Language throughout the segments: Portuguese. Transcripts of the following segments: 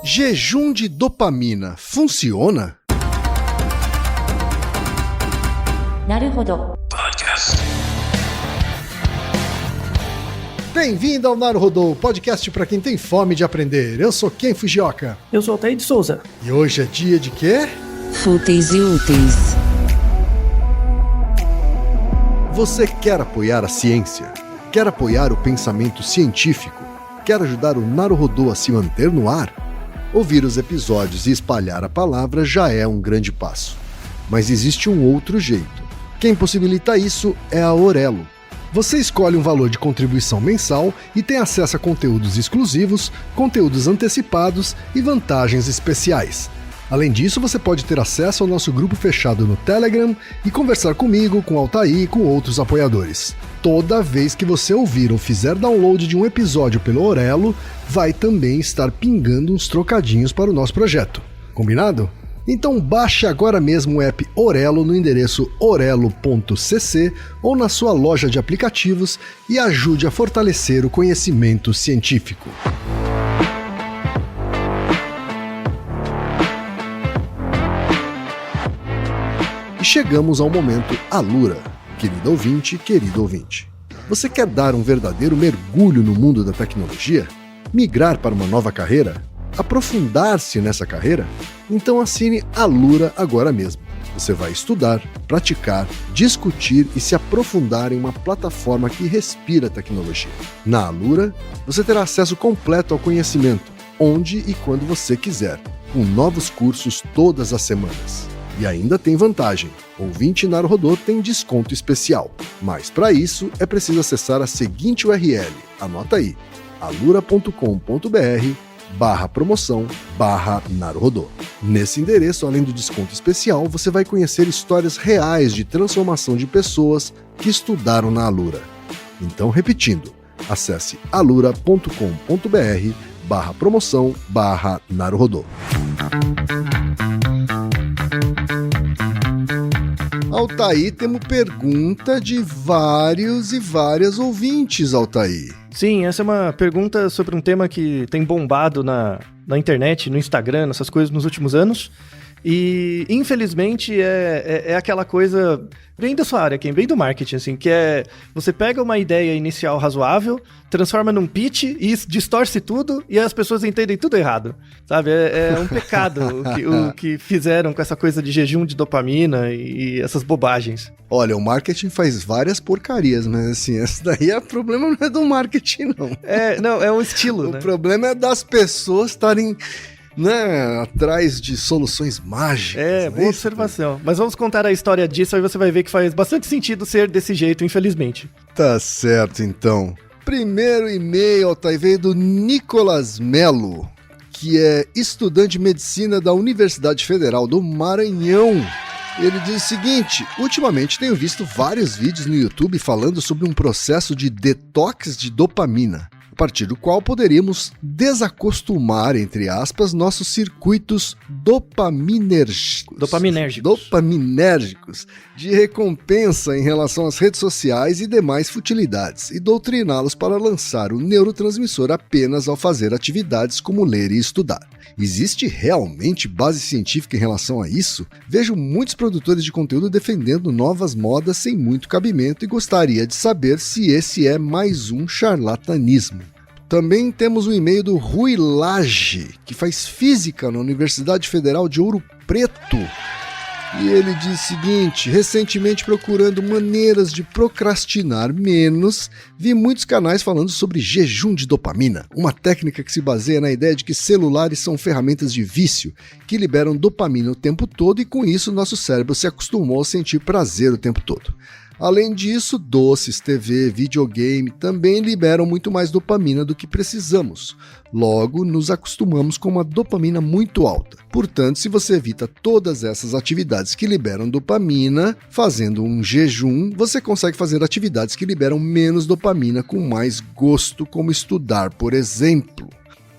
Jejum de dopamina funciona? Naruhodo. Bem-vindo ao Naruhodo, podcast para quem tem fome de aprender. Eu sou Ken Fujioka. Eu sou Altair de Souza. E hoje é dia de quê? Fúteis e úteis. Você quer apoiar a ciência? Quer apoiar o pensamento científico? Quer ajudar o Naruhodo a se manter no ar? Ouvir os episódios e espalhar a palavra já é um grande passo. Mas existe um outro jeito. Quem possibilita isso é a Orelo. Você escolhe um valor de contribuição mensal e tem acesso a conteúdos exclusivos, conteúdos antecipados e vantagens especiais. Além disso, você pode ter acesso ao nosso grupo fechado no Telegram e conversar comigo, com Altair e com outros apoiadores. Toda vez que você ouvir ou fizer download de um episódio pelo Orelo, vai também estar pingando uns trocadinhos para o nosso projeto. Combinado? Então baixe agora mesmo o app Orelo no endereço orelo.cc ou na sua loja de aplicativos e ajude a fortalecer o conhecimento científico. E chegamos ao momento Alura. Querido ouvinte, querido ouvinte. Você quer dar um verdadeiro mergulho no mundo da tecnologia? Migrar para uma nova carreira? Aprofundar-se nessa carreira? Então assine Alura agora mesmo. Você vai estudar, praticar, discutir e se aprofundar em uma plataforma que respira tecnologia. Na Alura, você terá acesso completo ao conhecimento, onde e quando você quiser, com novos cursos todas as semanas. E ainda tem vantagem, ouvinte Naruhodo tem desconto especial. Mas para isso é preciso acessar a seguinte URL, anota aí, alura.com.br/promoção/Naruhodo. Nesse endereço, além do desconto especial, você vai conhecer histórias reais de transformação de pessoas que estudaram na Alura. Então, repetindo, acesse alura.com.br/promoção/Naruhodo. Altair, temos pergunta de vários e várias ouvintes, Altair. Sim, essa é uma pergunta sobre um tema que tem bombado na internet, no Instagram, nessas coisas nos últimos anos. E, infelizmente, é aquela coisa, bem da sua área, Ken, bem do marketing, assim, que é, você pega uma ideia inicial razoável, transforma num pitch e distorce tudo e as pessoas entendem tudo errado, sabe? É um pecado o que fizeram com essa coisa de jejum de dopamina e essas bobagens. Olha, o marketing faz várias porcarias, mas assim, esse daí o problema não é do marketing, não. É um estilo, né? O problema é das pessoas estarem, né, atrás de soluções mágicas. Boa observação. Mas vamos contar a história disso, aí você vai ver que faz bastante sentido ser desse jeito, infelizmente. Tá certo, então. Primeiro e-mail, Altair, veio do Nicolas Melo, que é estudante de medicina da Universidade Federal do Maranhão. Ele diz o seguinte: ultimamente tenho visto vários vídeos no YouTube falando sobre um processo de detox de dopamina, a partir do qual poderíamos desacostumar, entre aspas, nossos circuitos dopaminérgicos de recompensa em relação às redes sociais e demais futilidades e doutriná-los para lançar o neurotransmissor apenas ao fazer atividades como ler e estudar. Existe realmente base científica em relação a isso? Vejo muitos produtores de conteúdo defendendo novas modas sem muito cabimento e gostaria de saber se esse é mais um charlatanismo. Também temos o e-mail do Rui Lage, que faz física na Universidade Federal de Ouro Preto. E ele diz o seguinte: recentemente procurando maneiras de procrastinar menos, vi muitos canais falando sobre jejum de dopamina, uma técnica que se baseia na ideia de que celulares são ferramentas de vício, que liberam dopamina o tempo todo e com isso nosso cérebro se acostumou a sentir prazer o tempo todo. Além disso, doces, TV, videogame também liberam muito mais dopamina do que precisamos. Logo, nos acostumamos com uma dopamina muito alta. Portanto, se você evita todas essas atividades que liberam dopamina, fazendo um jejum, você consegue fazer atividades que liberam menos dopamina com mais gosto, como estudar, por exemplo.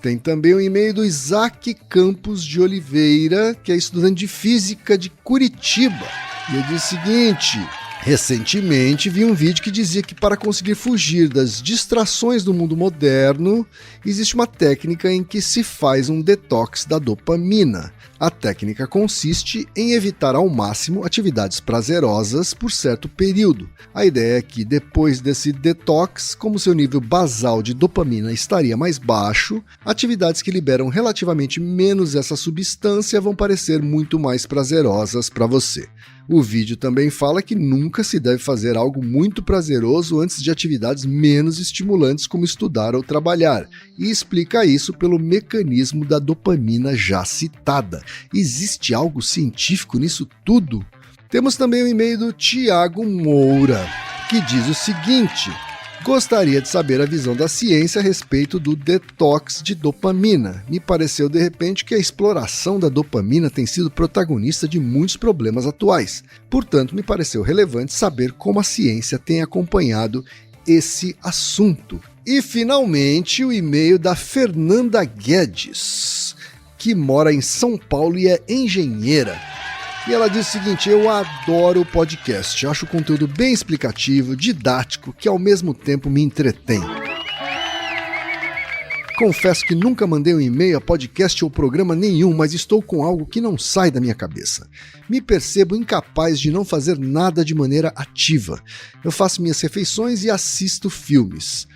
Tem também o e-mail do Isaac Campos de Oliveira, que é estudante de física de Curitiba. E ele diz o seguinte: Recentemente vi um vídeo que dizia que para conseguir fugir das distrações do mundo moderno, existe uma técnica em que se faz um detox da dopamina. A técnica consiste em evitar ao máximo atividades prazerosas por certo período. A ideia é que depois desse detox, como seu nível basal de dopamina estaria mais baixo, atividades que liberam relativamente menos essa substância vão parecer muito mais prazerosas para você. O vídeo também fala que nunca se deve fazer algo muito prazeroso antes de atividades menos estimulantes como estudar ou trabalhar, e explica isso pelo mecanismo da dopamina já citada. Existe algo científico nisso tudo? Temos também o e-mail do Tiago Moura, que diz o seguinte: gostaria de saber a visão da ciência a respeito do detox de dopamina. Me pareceu de repente que a exploração da dopamina tem sido protagonista de muitos problemas atuais. Portanto, me pareceu relevante saber como a ciência tem acompanhado esse assunto. E finalmente o e-mail da Fernanda Guedes, que mora em São Paulo e é engenheira. E ela diz o seguinte: eu adoro o podcast, acho o conteúdo bem explicativo, didático, que ao mesmo tempo me entretém. Confesso que nunca mandei um e-mail a podcast ou programa nenhum, mas estou com algo que não sai da minha cabeça. Me percebo incapaz de não fazer nada de maneira ativa. Eu faço minhas refeições e assisto filmes.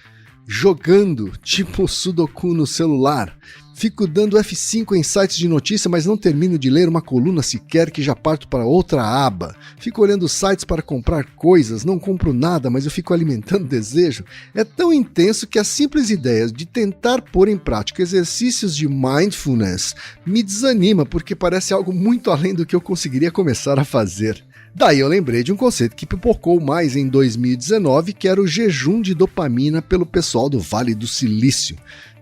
Jogando, tipo Sudoku no celular. Fico dando F5 em sites de notícia, mas não termino de ler uma coluna sequer que já parto para outra aba. Fico olhando sites para comprar coisas, não compro nada, mas eu fico alimentando desejo. É tão intenso que a simples ideia de tentar pôr em prática exercícios de mindfulness me desanima, porque parece algo muito além do que eu conseguiria começar a fazer. Daí eu lembrei de um conceito que pipocou mais em 2019, que era o jejum de dopamina pelo pessoal do Vale do Silício.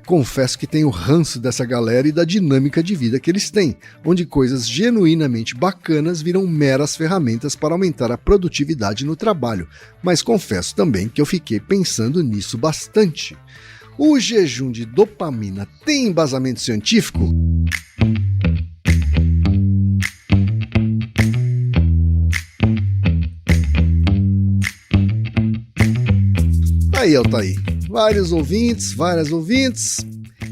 Confesso que tenho ranço dessa galera e da dinâmica de vida que eles têm, onde coisas genuinamente bacanas viram meras ferramentas para aumentar a produtividade no trabalho, mas confesso também que eu fiquei pensando nisso bastante. O jejum de dopamina tem embasamento científico? Aí, Altair, várias ouvintes,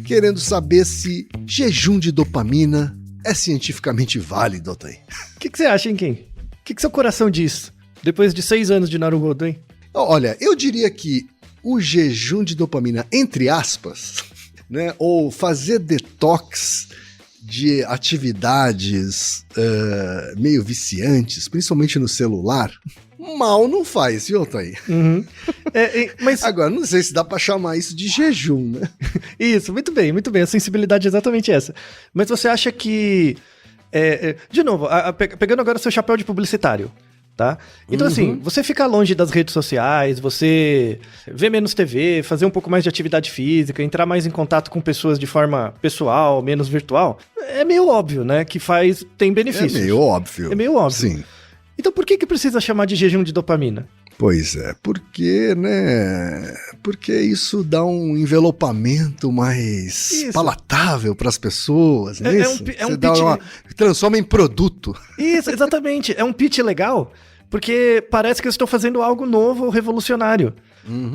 querendo saber se jejum de dopamina é cientificamente válido, Altair. O que você acha, hein, Ken? O que seu coração diz? Depois de 6 anos de Naruhodo, hein? Olha, eu diria que o jejum de dopamina, entre aspas, né, ou fazer detox de atividades meio viciantes, principalmente no celular, mal não faz, viu, Altair? Uhum. Mas... Agora, não sei se dá pra chamar isso de jejum, né? Isso, muito bem. A sensibilidade é exatamente essa. Mas você acha que... de novo, pegando agora o seu chapéu de publicitário, tá? Então, assim, você ficar longe das redes sociais, você ver menos TV, fazer um pouco mais de atividade física, entrar mais em contato com pessoas de forma pessoal, menos virtual, é meio óbvio, né? Que tem benefícios. É meio óbvio. Sim. Então por que precisa chamar de jejum de dopamina? Pois é, porque, né? Porque isso dá um envelopamento mais palatável para as pessoas, não é isso? Transforma em produto. Isso, exatamente. É um pitch legal, porque parece que eu estou fazendo algo novo ou revolucionário. Uhum.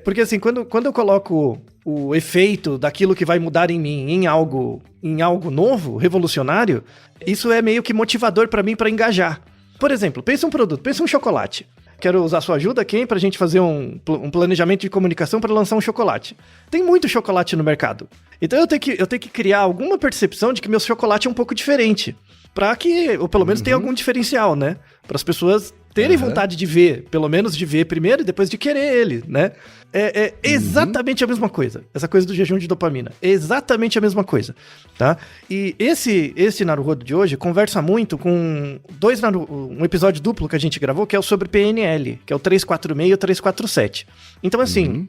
Porque assim, quando eu coloco o efeito daquilo que vai mudar em mim em algo novo, revolucionário, isso é meio que motivador para mim para engajar. Por exemplo, pensa um produto, pensa um chocolate. Quero usar sua ajuda, Ken, pra gente fazer um planejamento de comunicação para lançar um chocolate. Tem muito chocolate no mercado. Então eu tenho que criar alguma percepção de que meu chocolate é um pouco diferente. Pra que, ou pelo menos tenha algum diferencial, né? Para as pessoas terem vontade de ver, pelo menos de ver primeiro e depois de querer ele, né? É exatamente a mesma coisa. Essa coisa do jejum de dopamina. É exatamente a mesma coisa, tá? E esse Naruhodo de hoje conversa muito com um episódio duplo que a gente gravou, que é o sobre PNL, que é o 346 e o 347. Então, assim...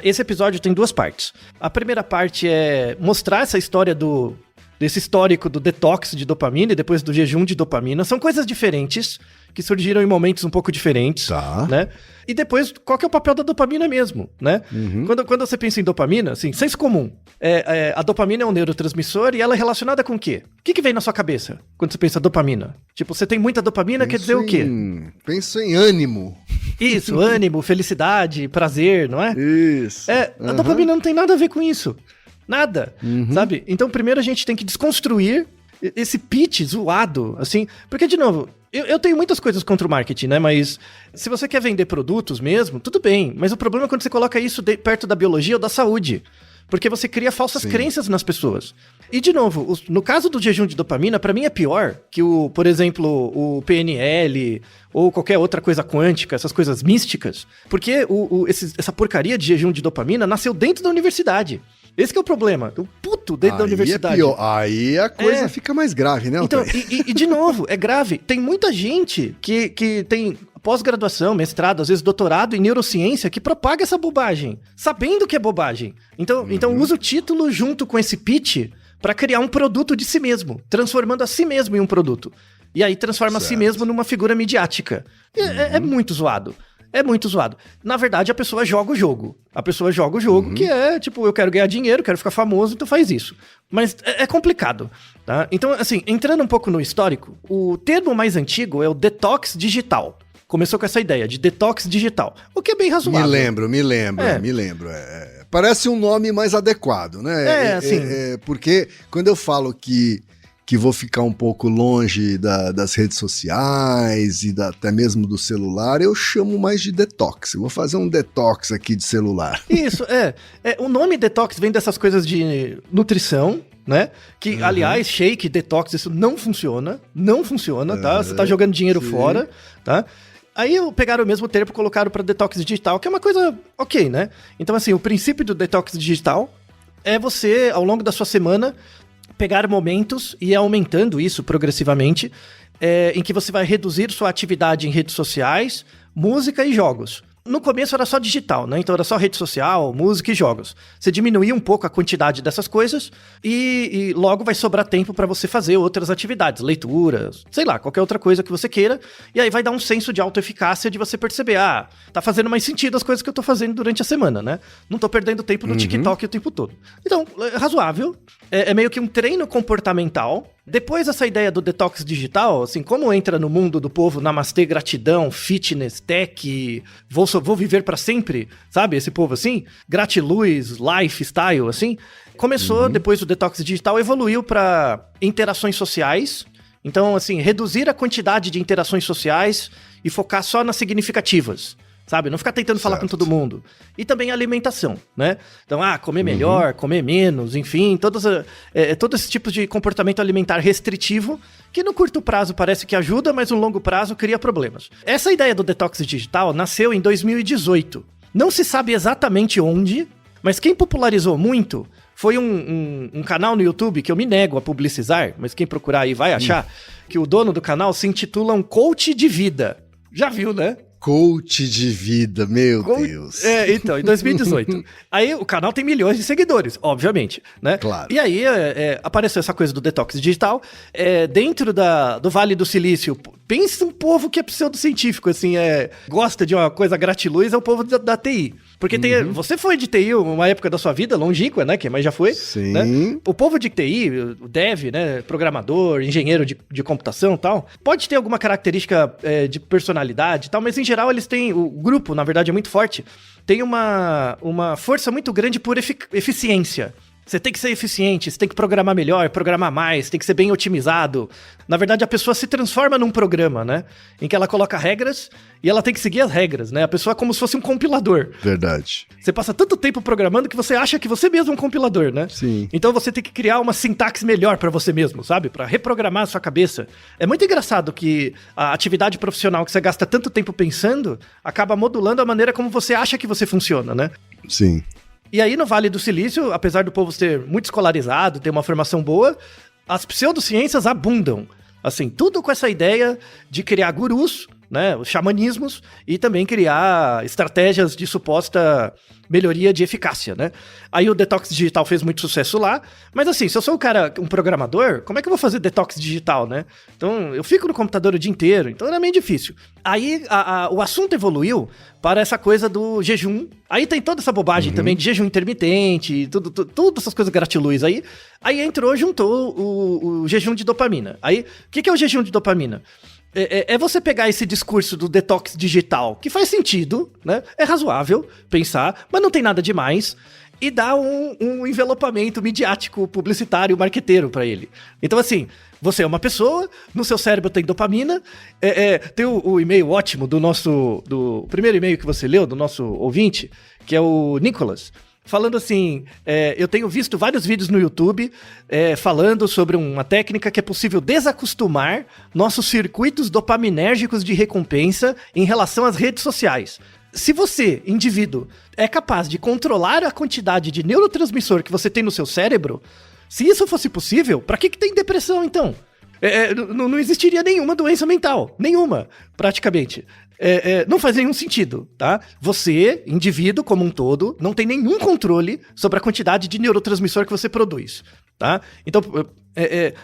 Esse episódio tem 2 partes. A primeira parte é mostrar essa história do desse histórico do detox de dopamina e depois do jejum de dopamina. São coisas diferentes, que surgiram em momentos um pouco diferentes, né? E depois, qual que é o papel da dopamina mesmo, né? Quando você pensa em dopamina, assim, senso comum, a dopamina é um neurotransmissor e ela é relacionada com o quê? O que vem na sua cabeça quando você pensa dopamina? Tipo, você tem muita dopamina, quer dizer o quê? Penso em ânimo. Isso, ânimo, felicidade, prazer, não é? Isso. A dopamina não tem nada a ver com isso. Nada, sabe? Então, primeiro a gente tem que desconstruir esse pitch zoado, assim, porque, de novo, eu tenho muitas coisas contra o marketing, né, mas se você quer vender produtos mesmo, tudo bem, mas o problema é quando você coloca isso perto da biologia ou da saúde, porque você cria falsas crenças nas pessoas. E, de novo, no caso do jejum de dopamina, pra mim é pior que, por exemplo, o PNL ou qualquer outra coisa quântica, essas coisas místicas, porque essa porcaria de jejum de dopamina nasceu dentro da universidade. Esse que é o problema. O puto dentro da universidade. Aí a coisa fica mais grave, né? Então, e de novo, é grave. Tem muita gente que tem pós-graduação, mestrado, às vezes doutorado em neurociência, que propaga essa bobagem, sabendo que é bobagem. Então usa o título junto com esse pitch para criar um produto de si mesmo, transformando a si mesmo em um produto. E aí transforma a si mesmo numa figura midiática. É muito zoado. É muito zoado. Na verdade, a pessoa joga o jogo. A pessoa joga o jogo que é, tipo, eu quero ganhar dinheiro, quero ficar famoso, então faz isso. Mas é complicado, tá? Então, assim, entrando um pouco no histórico, o termo mais antigo é o detox digital. Começou com essa ideia de detox digital, o que é bem razoável. Me lembro. Parece um nome mais adequado, né? Assim. Porque quando eu falo que vou ficar um pouco longe das redes sociais e até mesmo do celular, eu chamo mais de detox. Eu vou fazer um detox aqui de celular. Isso, o nome detox vem dessas coisas de nutrição, né? Que, aliás, shake, detox, isso não funciona, tá? Você tá jogando dinheiro fora, tá? Aí pegaram o mesmo termo e colocaram para detox digital, que é uma coisa ok, né? Então, assim, o princípio do detox digital é você, ao longo da sua semana, pegar momentos e ir aumentando isso progressivamente, em que você vai reduzir sua atividade em redes sociais, música e jogos. No começo era só digital, né? Então era só rede social, música e jogos. Você diminuía um pouco a quantidade dessas coisas e logo vai sobrar tempo para você fazer outras atividades, leituras, sei lá, qualquer outra coisa que você queira. E aí vai dar um senso de autoeficácia de você perceber, tá fazendo mais sentido as coisas que eu tô fazendo durante a semana, né? Não tô perdendo tempo no TikTok o tempo todo. Então, é razoável. É meio que um treino comportamental. Depois essa ideia do detox digital, assim, como entra no mundo do povo namastê, gratidão, fitness, tech, vou viver pra sempre, sabe? Esse povo assim, gratiluz, lifestyle, assim. Começou, depois do detox digital, evoluiu pra interações sociais. Então, assim, reduzir a quantidade de interações sociais e focar só nas significativas. Sabe? Não ficar tentando falar com todo mundo. E também a alimentação, né? Então, comer melhor, comer menos, enfim, todo esse tipo de comportamento alimentar restritivo, que no curto prazo parece que ajuda, mas no longo prazo cria problemas. Essa ideia do detox digital nasceu em 2018. Não se sabe exatamente onde, mas quem popularizou muito foi um canal no YouTube que eu me nego a publicizar, mas quem procurar aí vai achar, que o dono do canal se intitula um coach de vida. Já viu, né? Coach de vida, meu Deus. Então, em 2018. Aí o canal tem milhões de seguidores, obviamente, né? Claro. E aí apareceu essa coisa do detox digital. Dentro do Vale do Silício, pensa um povo que é pseudocientífico, assim, gosta de uma coisa gratiluz, é o povo da TI. Porque você foi de TI uma época da sua vida, longínqua, né? Mas já foi. Sim. Né? O povo de TI, o dev, né? Programador, engenheiro de computação e tal, pode ter alguma característica de personalidade e tal, mas em geral eles têm, o grupo, na verdade, é muito forte, tem uma força muito grande por eficiência. Você tem que ser eficiente, você tem que programar melhor, programar mais, tem que ser bem otimizado. Na verdade, a pessoa se transforma num programa, né? Em que ela coloca regras e ela tem que seguir as regras, né? A pessoa é como se fosse um compilador. Verdade. Você passa tanto tempo programando que você acha que você mesmo é um compilador, né? Sim. Então você tem que criar uma sintaxe melhor pra você mesmo, sabe? Pra reprogramar a sua cabeça. É muito engraçado que a atividade profissional que você gasta tanto tempo pensando acaba modulando a maneira como você acha que você funciona, né? Sim. E aí no Vale do Silício, apesar do povo ser muito escolarizado, ter uma formação boa, as pseudociências abundam. Assim, tudo com essa ideia de criar gurus né, os xamanismos, e também criar estratégias de suposta melhoria de eficácia, né? Aí o detox digital fez muito sucesso lá, mas assim, se eu sou um programador, como é que eu vou fazer detox digital, né? Então, eu fico no computador o dia inteiro, então era meio difícil. Aí o assunto evoluiu para essa coisa do jejum. Aí tem toda essa bobagem também de jejum intermitente, tudo essas coisas gratiluz aí. Aí juntou o jejum de dopamina. Aí, o que é o jejum de dopamina? É você pegar esse discurso do detox digital, que faz sentido, né? É razoável pensar, mas não tem nada demais, e dar um envelopamento midiático, publicitário, marqueteiro pra ele. Então, assim, você é uma pessoa, no seu cérebro tem dopamina, tem o e-mail ótimo do primeiro e-mail que você leu, do nosso ouvinte, que é o Nicolas, falando assim, eu tenho visto vários vídeos no YouTube falando sobre uma técnica que é possível desacostumar nossos circuitos dopaminérgicos de recompensa em relação às redes sociais. Se você, indivíduo, é capaz de controlar a quantidade de neurotransmissor que você tem no seu cérebro, se isso fosse possível, pra que tem depressão então? Não existiria nenhuma doença mental, nenhuma, praticamente. Não faz nenhum sentido, tá? Você, indivíduo como um todo, não tem nenhum controle sobre a quantidade de neurotransmissor que você produz, tá? Então,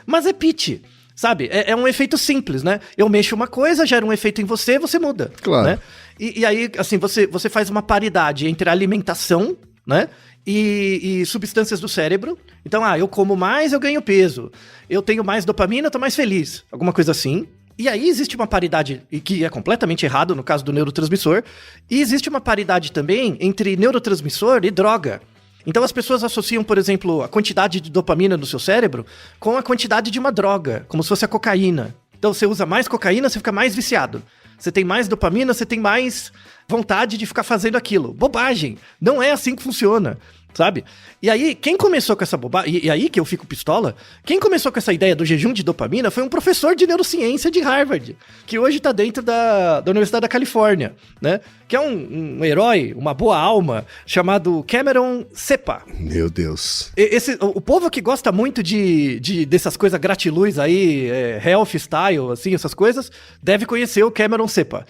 mas é pitch, sabe? É um efeito simples, né? Eu mexo uma coisa, gera um efeito em você, você muda, claro, né? E aí, assim, você faz uma paridade entre a alimentação, né? E substâncias do cérebro. Então, eu como mais, eu ganho peso. Eu tenho mais dopamina, eu tô mais feliz. Alguma coisa assim. E aí existe uma paridade, e que é completamente errado no caso do neurotransmissor, e existe uma paridade também entre neurotransmissor e droga. Então as pessoas associam, por exemplo, a quantidade de dopamina no seu cérebro com a quantidade de uma droga, como se fosse a cocaína. Então você usa mais cocaína, você fica mais viciado. Você tem mais dopamina, você tem mais vontade de ficar fazendo aquilo. Bobagem! Não é assim que funciona, sabe? E aí, quem começou com essa bobagem... E aí que eu fico pistola... Quem começou com essa ideia do jejum de dopamina foi um professor de neurociência de Harvard, que hoje tá dentro da Universidade da Califórnia, né? Que é um herói, uma boa alma, chamado Cameron Cepa. Meu Deus. O povo que gosta muito dessas coisas gratiluz aí, health style, assim, essas coisas, deve conhecer o Cameron Cepa.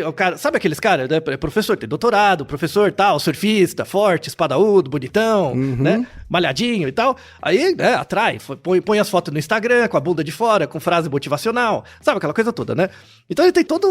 O cara, sabe aqueles caras, né? Professor, tem doutorado, professor tal, surfista, forte, espadaúdo, bonitão, né? Malhadinho e tal. Aí, né, atrai, põe as fotos no Instagram, com a bunda de fora, com frase motivacional, sabe aquela coisa toda, né? Então ele tem toda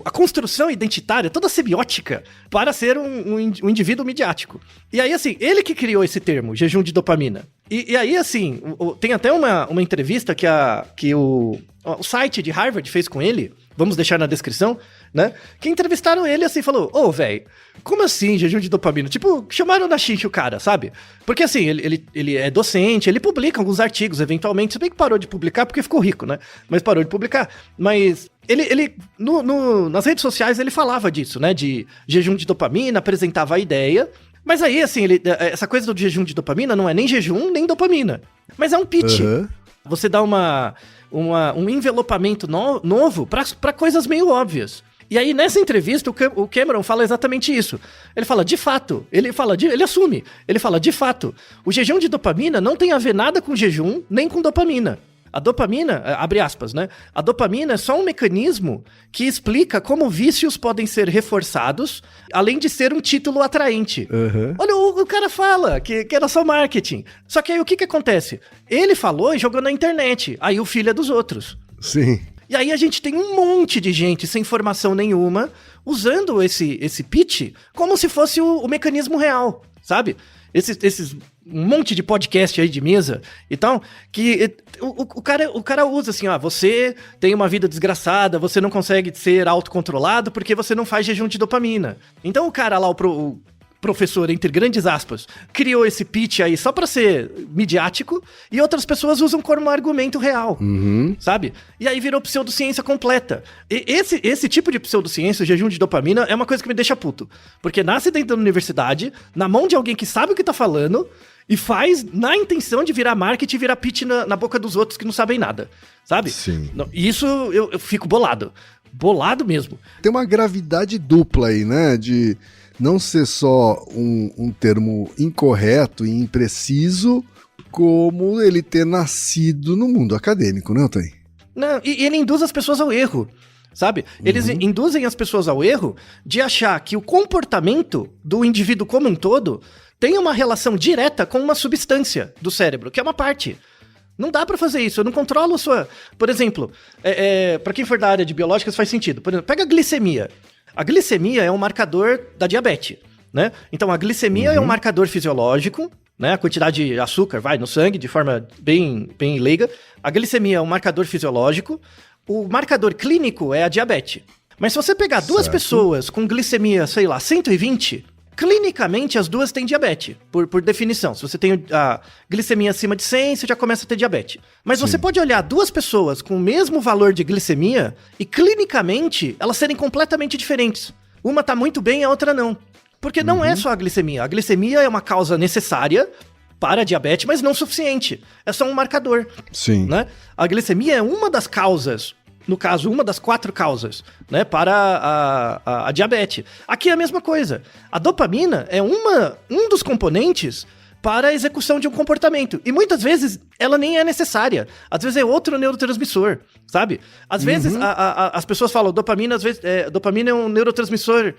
a construção identitária, toda a semiótica para ser um indivíduo midiático. E aí, assim, ele que criou esse termo, jejum de dopamina. E aí, assim, tem até uma entrevista que o site de Harvard fez com ele, vamos deixar na descrição, né? Que entrevistaram ele assim, falou, velho, como assim jejum de dopamina? Tipo, chamaram na xixi o cara, sabe? Porque assim, ele é docente, ele publica alguns artigos, eventualmente, se bem que parou de publicar porque ficou rico, né? Mas parou de publicar. Mas ele nas redes sociais ele falava disso, né? De jejum de dopamina, apresentava a ideia. Mas aí, assim, essa coisa do jejum de dopamina não é nem jejum, nem dopamina. Mas é um pitch. Você dá um envelopamento novo pra coisas meio óbvias. E aí, nessa entrevista, o Cameron fala exatamente isso. Ele fala, de fato, ele assume. Ele fala, de fato, o jejum de dopamina não tem a ver nada com jejum, nem com dopamina. A dopamina, abre aspas, né? A dopamina é só um mecanismo que explica como vícios podem ser reforçados, além de ser um título atraente. Olha, o cara fala que era só marketing. Só que aí o que acontece? Ele falou e jogou na internet. Aí o filho é dos outros. Sim. E aí a gente tem um monte de gente sem formação nenhuma usando esse pitch como se fosse o mecanismo real, sabe? Um monte de podcast aí de mesa e tal, que o cara usa assim, você tem uma vida desgraçada, você não consegue ser autocontrolado porque você não faz jejum de dopamina. Então o cara lá, o professor, entre grandes aspas, criou esse pitch aí só pra ser midiático e outras pessoas usam como argumento real, sabe? E aí virou pseudociência completa. E esse tipo de pseudociência, o jejum de dopamina, é uma coisa que me deixa puto. Porque nasce dentro da universidade, na mão de alguém que sabe o que tá falando e faz na intenção de virar marketing e virar pitch na boca dos outros que não sabem nada, sabe? Sim. Isso eu fico bolado. Bolado mesmo. Tem uma gravidade dupla aí, né? De não ser só um termo incorreto e impreciso, como ele ter nascido no mundo acadêmico, né, Otávio? Não, e ele induz as pessoas ao erro. sabe? Eles induzem as pessoas ao erro de achar que o comportamento do indivíduo como um todo tem uma relação direta com uma substância do cérebro, que é uma parte. Não dá pra fazer isso, eu não controlo a sua... Por exemplo, pra quem for da área de biológicas faz sentido. Por exemplo, pega a glicemia. A glicemia é um marcador da diabetes, né? Então a glicemia é um marcador fisiológico, né? A quantidade de açúcar vai no sangue de forma bem leiga. A glicemia é um marcador fisiológico. O marcador clínico é a diabetes. Mas se você pegar duas pessoas com glicemia, sei lá, 120... clinicamente, as duas têm diabetes, por definição. Se você tem a glicemia acima de 100, você já começa a ter diabetes. Mas você pode olhar duas pessoas com o mesmo valor de glicemia e, clinicamente, elas serem completamente diferentes. Uma tá muito bem, a outra não. Porque não é só a glicemia. A glicemia é uma causa necessária para a diabetes, mas não suficiente. É só um marcador. Sim. Né? A glicemia é uma das causas, no caso, uma das 4 causas, né, para a diabetes. Aqui é a mesma coisa. A dopamina é um dos componentes para a execução de um comportamento. E muitas vezes ela nem é necessária. Às vezes é outro neurotransmissor, sabe? Às vezes as pessoas falam, dopamina, dopamina é um neurotransmissor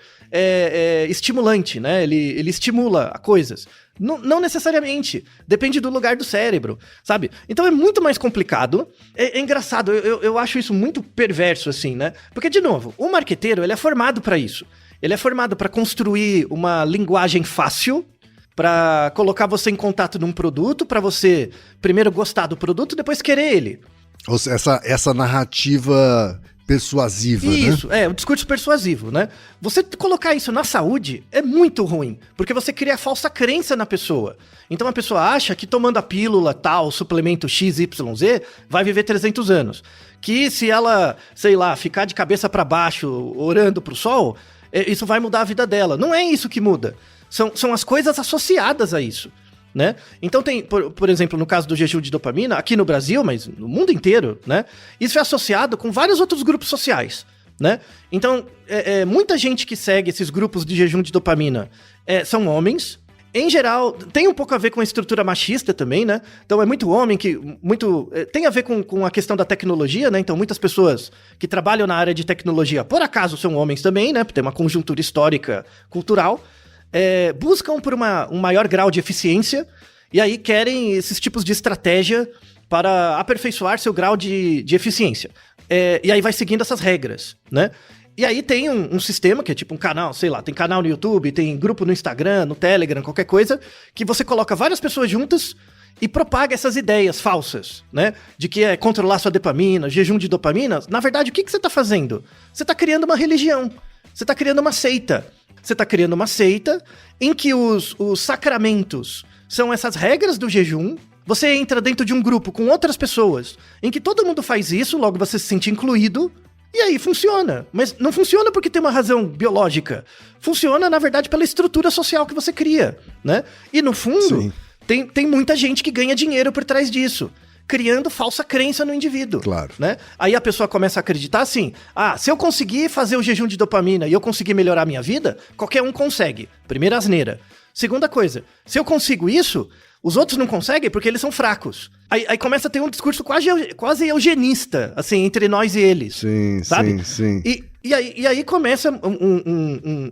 estimulante, né? Ele estimula coisas. Não necessariamente. Depende do lugar do cérebro, sabe? Então é muito mais complicado. É engraçado, eu acho isso muito perverso, assim, né? Porque, de novo, o marqueteiro, ele é formado para isso. Ele é formado para construir uma linguagem fácil, para colocar você em contato num produto, para você primeiro gostar do produto, depois querer ele. Ou seja, essa narrativa persuasiva, isso, né? o discurso persuasivo, né? Você colocar isso na saúde é muito ruim, porque você cria a falsa crença na pessoa. Então a pessoa acha que tomando a pílula tal, suplemento XYZ, vai viver 300 anos. Que se ela, sei lá, ficar de cabeça para baixo, orando pro sol, isso vai mudar a vida dela. Não é isso que muda. São as coisas associadas a isso, né? Então tem, por exemplo, no caso do jejum de dopamina, aqui no Brasil, mas no mundo inteiro, né? Isso é associado com vários outros grupos sociais, né? Então, muita gente que segue esses grupos de jejum de dopamina são homens. Em geral, tem um pouco a ver com a estrutura machista também, né? Então é muito homem que... tem a ver com a questão da tecnologia, né? Então muitas pessoas que trabalham na área de tecnologia, por acaso, são homens também, né? Tem uma conjuntura histórica, cultural. Buscam por um maior grau de eficiência e aí querem esses tipos de estratégia para aperfeiçoar seu grau de eficiência. E aí vai seguindo essas regras, né? E aí tem um sistema que é tipo um canal, sei lá, tem canal no YouTube, tem grupo no Instagram, no Telegram, qualquer coisa, que você coloca várias pessoas juntas e propaga essas ideias falsas, né? De que é controlar sua dopamina, jejum de dopamina. Na verdade, o que você está fazendo? Você está criando uma religião, você está criando uma seita. Você está criando uma seita em que os sacramentos são essas regras do jejum. Você entra dentro de um grupo com outras pessoas em que todo mundo faz isso, logo você se sente incluído, e aí funciona. Mas não funciona porque tem uma razão biológica. Funciona, na verdade, pela estrutura social que você cria, né? E no fundo, tem muita gente que ganha dinheiro por trás disso, criando falsa crença no indivíduo. Claro. Né? Aí a pessoa começa a acreditar assim, se eu conseguir fazer o jejum de dopamina e eu conseguir melhorar a minha vida, qualquer um consegue. Primeira asneira. Segunda coisa, se eu consigo isso, os outros não conseguem porque eles são fracos. Aí começa a ter um discurso quase eugenista, assim, entre nós e eles. Sim, sabe? sim. E aí começa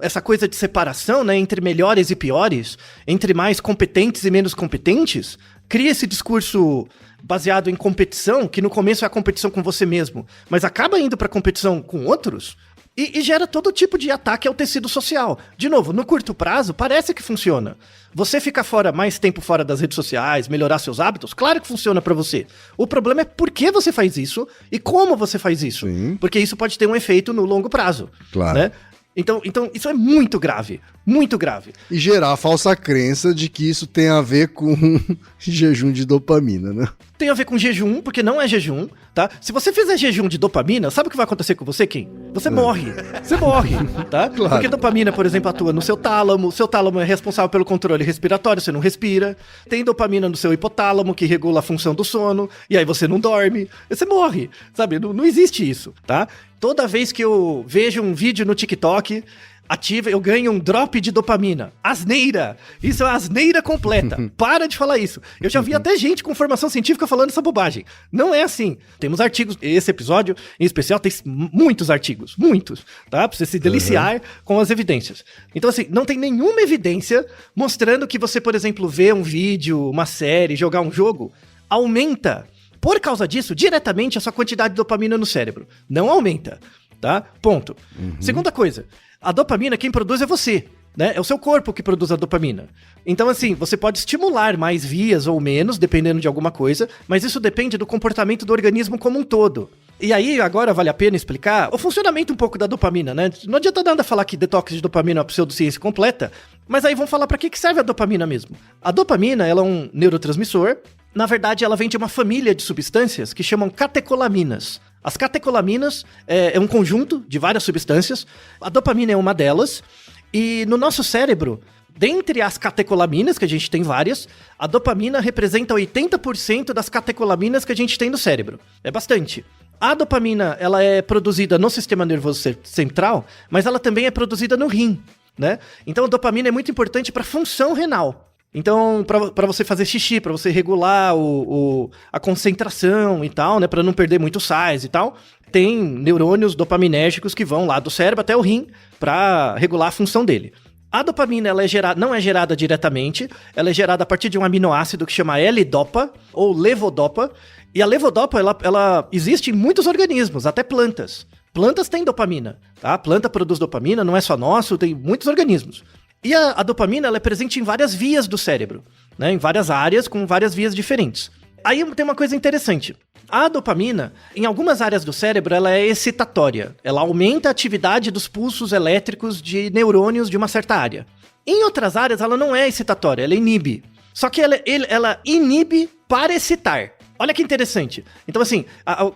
essa coisa de separação, né, entre melhores e piores, entre mais competentes e menos competentes. Cria esse discurso baseado em competição, que no começo é a competição com você mesmo, mas acaba indo para competição com outros, e gera todo tipo de ataque ao tecido social. De novo, no curto prazo, parece que funciona. Você ficar mais tempo fora das redes sociais, melhorar seus hábitos, claro que funciona para você. O problema é por que você faz isso e como você faz isso. Sim. Porque isso pode ter um efeito no longo prazo. Claro. Né? Então, isso é muito grave, muito grave. E gerar a falsa crença de que isso tem a ver com jejum de dopamina, né? Tem a ver com jejum, porque não é jejum, tá? Se você fizer jejum de dopamina, sabe o que vai acontecer com você, Kim? Você morre. Você morre, tá? Claro. Porque dopamina, por exemplo, atua no seu tálamo. O seu tálamo é responsável pelo controle respiratório, você não respira. Tem dopamina no seu hipotálamo, que regula a função do sono. E aí você não dorme. Você morre, sabe? Não existe isso, tá? Toda vez que eu vejo um vídeo no TikTok, ativa, eu ganho um drop de dopamina. Asneira! Isso é asneira completa. Para de falar isso. Eu já vi até gente com formação científica falando essa bobagem. Não é assim. Temos artigos, esse episódio em especial tem muitos artigos, muitos, tá? Pra você se deliciar com as evidências. Então assim, não tem nenhuma evidência mostrando que você, por exemplo, ver um vídeo, uma série, jogar um jogo, aumenta, por causa disso, diretamente a sua quantidade de dopamina no cérebro. Não aumenta, tá? Ponto. Segunda coisa, a dopamina quem produz é você, né? É o seu corpo que produz a dopamina. Então assim, você pode estimular mais vias ou menos, dependendo de alguma coisa, mas isso depende do comportamento do organismo como um todo. E aí, agora vale a pena explicar o funcionamento um pouco da dopamina, né? Não adianta nada falar que detox de dopamina é uma pseudociência completa, mas aí vamos falar pra que serve a dopamina mesmo. A dopamina, ela é um neurotransmissor. Na verdade, ela vem de uma família de substâncias que chamam catecolaminas. As catecolaminas é um conjunto de várias substâncias. A dopamina é uma delas. E no nosso cérebro, dentre as catecolaminas, que a gente tem várias, a dopamina representa 80% das catecolaminas que a gente tem no cérebro. É bastante. A dopamina, ela é produzida no sistema nervoso central, mas ela também é produzida no rim, né? Então a dopamina é muito importante para a função renal. Então, para você fazer xixi, para você regular a concentração e tal, né, para não perder muito sais e tal, tem neurônios dopaminérgicos que vão lá do cérebro até o rim para regular a função dele. A dopamina ela não é gerada diretamente, ela é gerada a partir de um aminoácido que chama L-dopa ou levodopa. E a levodopa ela existe em muitos organismos, até plantas. Plantas têm dopamina, tá? A planta produz dopamina, não é só nosso, tem muitos organismos. E a dopamina ela é presente em várias vias do cérebro, né? Em várias áreas, com várias vias diferentes. Aí tem uma coisa interessante. A dopamina, em algumas áreas do cérebro, ela é excitatória. Ela aumenta a atividade dos pulsos elétricos de neurônios de uma certa área. Em outras áreas, ela não é excitatória, ela inibe. Só que ela inibe para excitar. Olha que interessante. Então, assim,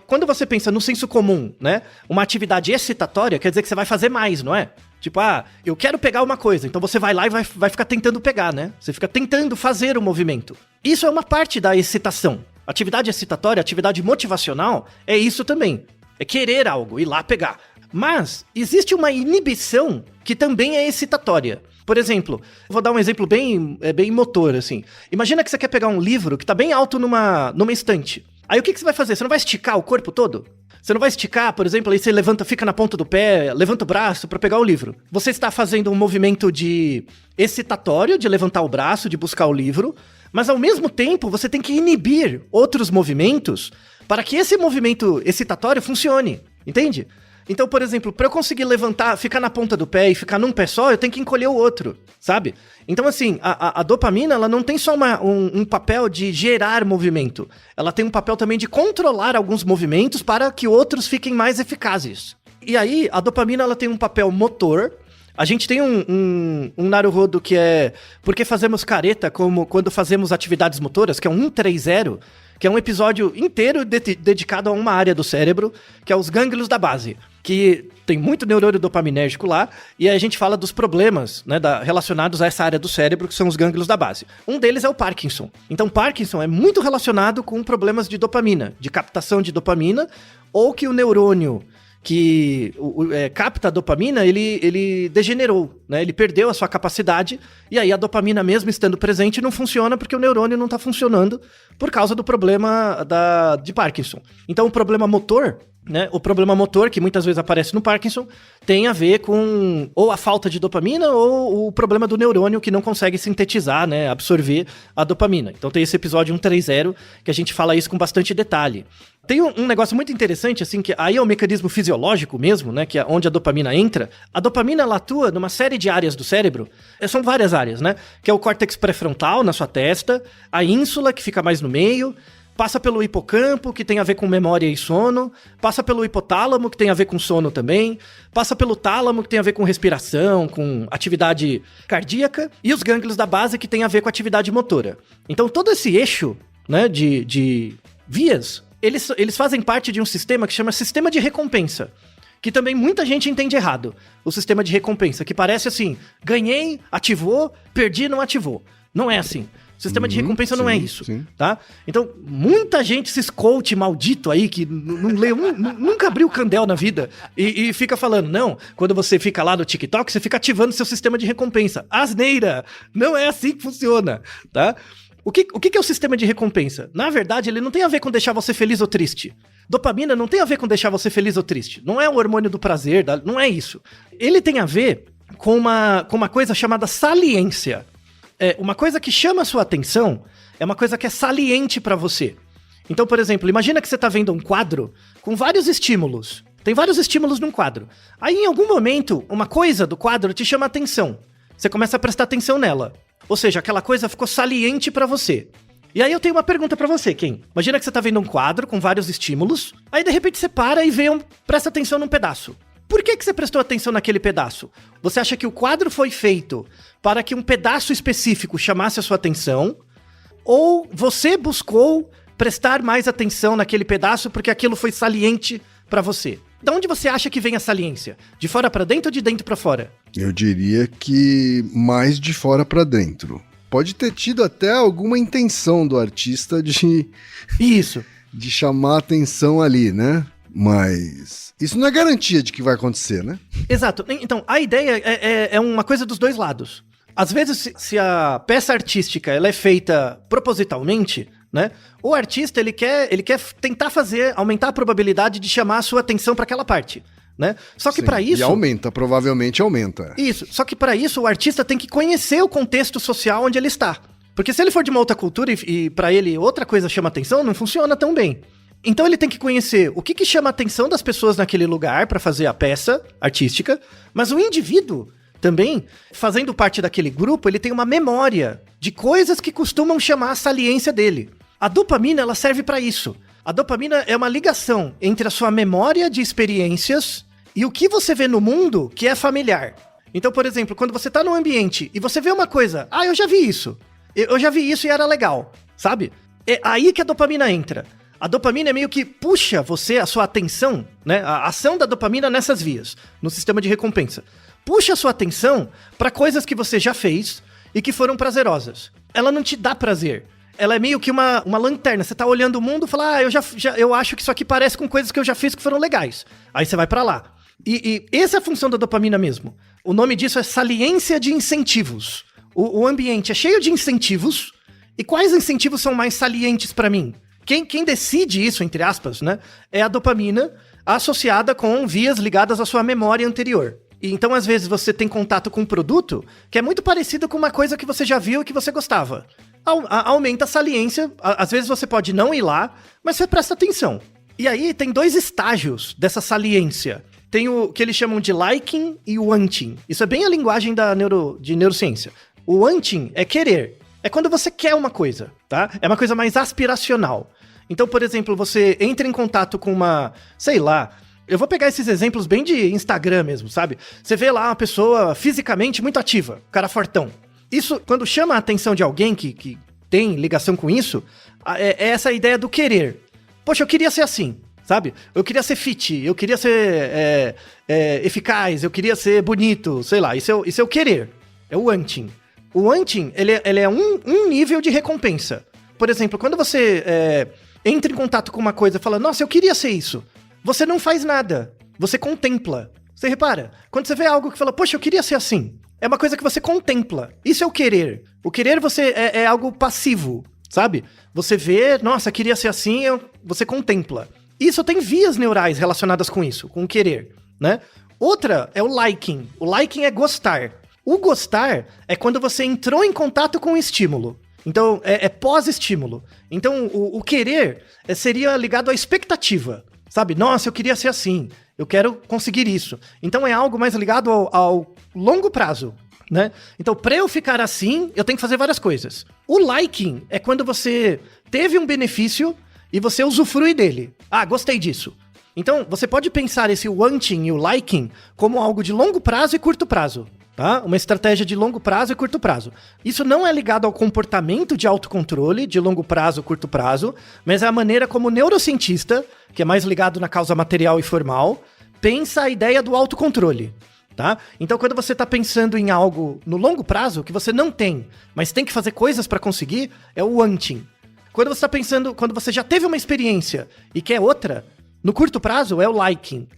quando você pensa no senso comum, né? Uma atividade excitatória quer dizer que você vai fazer mais, não é? Tipo, eu quero pegar uma coisa. Então você vai lá e vai ficar tentando pegar, né? Você fica tentando fazer o movimento. Isso é uma parte da excitação. Atividade excitatória, atividade motivacional, é isso também. É querer algo, ir lá pegar. Mas existe uma inibição que também é excitatória. Por exemplo, vou dar um exemplo bem motor, assim. Imagina que você quer pegar um livro que tá bem alto numa estante. Aí o que você vai fazer? Você não vai esticar o corpo todo? Você não vai esticar, por exemplo, aí você levanta, fica na ponta do pé, levanta o braço para pegar o livro. Você está fazendo um movimento de excitatório, de levantar o braço, de buscar o livro, mas ao mesmo tempo você tem que inibir outros movimentos para que esse movimento excitatório funcione, entende? Então, por exemplo, para eu conseguir levantar, ficar na ponta do pé e ficar num pé só, eu tenho que encolher o outro, sabe? Então, assim, a dopamina, ela não tem só um papel de gerar movimento. Ela tem um papel também de controlar alguns movimentos para que outros fiquem mais eficazes. E aí, a dopamina, ela tem um papel motor. A gente tem um Naruhodo que é Por que fazemos careta como quando fazemos atividades motoras, que é um 130, que é um episódio inteiro dedicado a uma área do cérebro, que é os gânglios da base, que tem muito neurônio dopaminérgico lá, e aí a gente fala dos problemas, né, relacionados a essa área do cérebro, que são os gânglios da base. Um deles é o Parkinson. Então, Parkinson é muito relacionado com problemas de dopamina, de captação de dopamina, ou que o neurônio que capta a dopamina, ele degenerou, né? Ele perdeu a sua capacidade, e aí a dopamina mesmo estando presente não funciona porque o neurônio não está funcionando por causa do problema de Parkinson. Então o problema motor, né? O problema motor que muitas vezes aparece no Parkinson tem a ver com ou a falta de dopamina ou o problema do neurônio que não consegue sintetizar, né? Absorver a dopamina. Então tem esse episódio 130 que a gente fala isso com bastante detalhe. Tem um negócio muito interessante, assim, que aí é o mecanismo fisiológico mesmo, né, que é onde a dopamina entra. A dopamina, ela atua numa série de áreas do cérebro, são várias áreas, né, que é o córtex pré-frontal, na sua testa, a ínsula, que fica mais no meio, passa pelo hipocampo, que tem a ver com memória e sono, passa pelo hipotálamo, que tem a ver com sono também, passa pelo tálamo, que tem a ver com respiração, com atividade cardíaca, e os gânglios da base, que tem a ver com atividade motora. Então, todo esse eixo, né, de vias, eles fazem parte de um sistema que chama sistema de recompensa, que também muita gente entende errado. O sistema de recompensa, que parece assim, ganhei, ativou, perdi, não ativou. Não é assim. Sistema de recompensa não é isso, sim. tá? Então, muita gente, esses coach maldito aí, que não lê, nunca abriu o Candel na vida, e fica falando, não, quando você fica lá no TikTok, você fica ativando seu sistema de recompensa. Asneira! Não é assim que funciona, tá? O que é o sistema de recompensa? Na verdade, ele não tem a ver com deixar você feliz ou triste. Dopamina não tem a ver com deixar você feliz ou triste. Não é o hormônio do prazer, não é isso. Ele tem a ver com uma coisa chamada saliência. Uma coisa que chama a sua atenção é uma coisa que é saliente pra você. Então, por exemplo, imagina que você tá vendo um quadro com vários estímulos. Tem vários estímulos num quadro. Aí, em algum momento, uma coisa do quadro te chama a atenção. Você começa a prestar atenção nela. Ou seja, aquela coisa ficou saliente pra você. E aí eu tenho uma pergunta pra você, Ken. Imagina que você tá vendo um quadro com vários estímulos, aí de repente você para e presta atenção num pedaço. Por que você prestou atenção naquele pedaço? Você acha que o quadro foi feito para que um pedaço específico chamasse a sua atenção? Ou você buscou prestar mais atenção naquele pedaço porque aquilo foi saliente pra você? De onde você acha que vem a saliência? De fora pra dentro ou de dentro pra fora? Eu diria que mais de fora pra dentro. Pode ter tido até alguma intenção do artista Isso. de chamar a atenção ali, né? Mas isso não é garantia de que vai acontecer, né? Exato. Então, a ideia é uma coisa dos dois lados. Às vezes, se a peça artística ela é feita propositalmente, né? O artista ele quer tentar aumentar a probabilidade de chamar a sua atenção para aquela parte, né? Só que para isso... E provavelmente aumenta. Isso, só que para isso o artista tem que conhecer o contexto social onde ele está. Porque se ele for de uma outra cultura e para ele outra coisa chama atenção, não funciona tão bem. Então ele tem que conhecer o que chama a atenção das pessoas naquele lugar para fazer a peça artística, mas o indivíduo também, fazendo parte daquele grupo, ele tem uma memória de coisas que costumam chamar a saliência dele. A dopamina, ela serve para isso. A dopamina é uma ligação entre a sua memória de experiências e o que você vê no mundo que é familiar. Então, por exemplo, quando você tá num ambiente e você vê uma coisa, eu já vi isso. Eu já vi isso e era legal, sabe? É aí que a dopamina entra. A dopamina é meio que puxa a sua atenção, né? A ação da dopamina nessas vias, no sistema de recompensa. Puxa a sua atenção para coisas que você já fez e que foram prazerosas. Ela não te dá prazer. Ela é meio que uma lanterna. Você tá olhando o mundo e fala, eu acho que isso aqui parece com coisas que eu já fiz que foram legais. Aí você vai pra lá. E essa é a função da dopamina mesmo. O nome disso é saliência de incentivos. O ambiente é cheio de incentivos. E quais incentivos são mais salientes pra mim? Quem decide isso, entre aspas, né? É a dopamina associada com vias ligadas à sua memória anterior. E então, às vezes, você tem contato com um produto que é muito parecido com uma coisa que você já viu e que você gostava. Aumenta a saliência, às vezes você pode não ir lá, mas você presta atenção. E aí tem dois estágios dessa saliência. Tem o que eles chamam de liking e wanting. Isso é bem a linguagem de neurociência. O wanting é querer. É quando você quer uma coisa, tá? É uma coisa mais aspiracional. Então, por exemplo, você entra em contato com eu vou pegar esses exemplos bem de Instagram mesmo, sabe? Você vê lá uma pessoa fisicamente muito ativa, cara fortão. Isso, quando chama a atenção de alguém que tem ligação com isso, é essa ideia do querer. Poxa, eu queria ser assim, sabe? Eu queria ser fit, eu queria ser eficaz, eu queria ser bonito, sei lá. Isso é o querer, é o wanting. O wanting, ele é um nível de recompensa. Por exemplo, quando você entra em contato com uma coisa e fala, nossa, eu queria ser isso. Você não faz nada, você contempla. Você repara, quando você vê algo que fala, poxa, eu queria ser assim. É uma coisa que você contempla. Isso é o querer. O querer é algo passivo, sabe? Você vê, nossa, queria ser assim, você contempla. Isso tem vias neurais relacionadas com isso, com o querer, né? Outra é o liking. O liking é gostar. O gostar é quando você entrou em contato com o estímulo. Então, é pós-estímulo. Então, o querer seria ligado à expectativa, sabe? Nossa, eu queria ser assim. Eu quero conseguir isso. Então, é algo mais ligado ao longo prazo, né? Então, para eu ficar assim, eu tenho que fazer várias coisas. O liking é quando você teve um benefício e você usufrui dele. Gostei disso. Então, você pode pensar esse wanting e o liking como algo de longo prazo e curto prazo. Tá? Uma estratégia de longo prazo e curto prazo. Isso não é ligado ao comportamento de autocontrole, de longo prazo, curto prazo, mas é a maneira como o neurocientista, que é mais ligado na causa material e formal, pensa a ideia do autocontrole. tá? Então, quando você tá pensando em algo no longo prazo, que você não tem, mas tem que fazer coisas para conseguir, é o wanting. Quando você tá pensando, quando você já teve uma experiência e quer outra, no curto prazo, é o liking.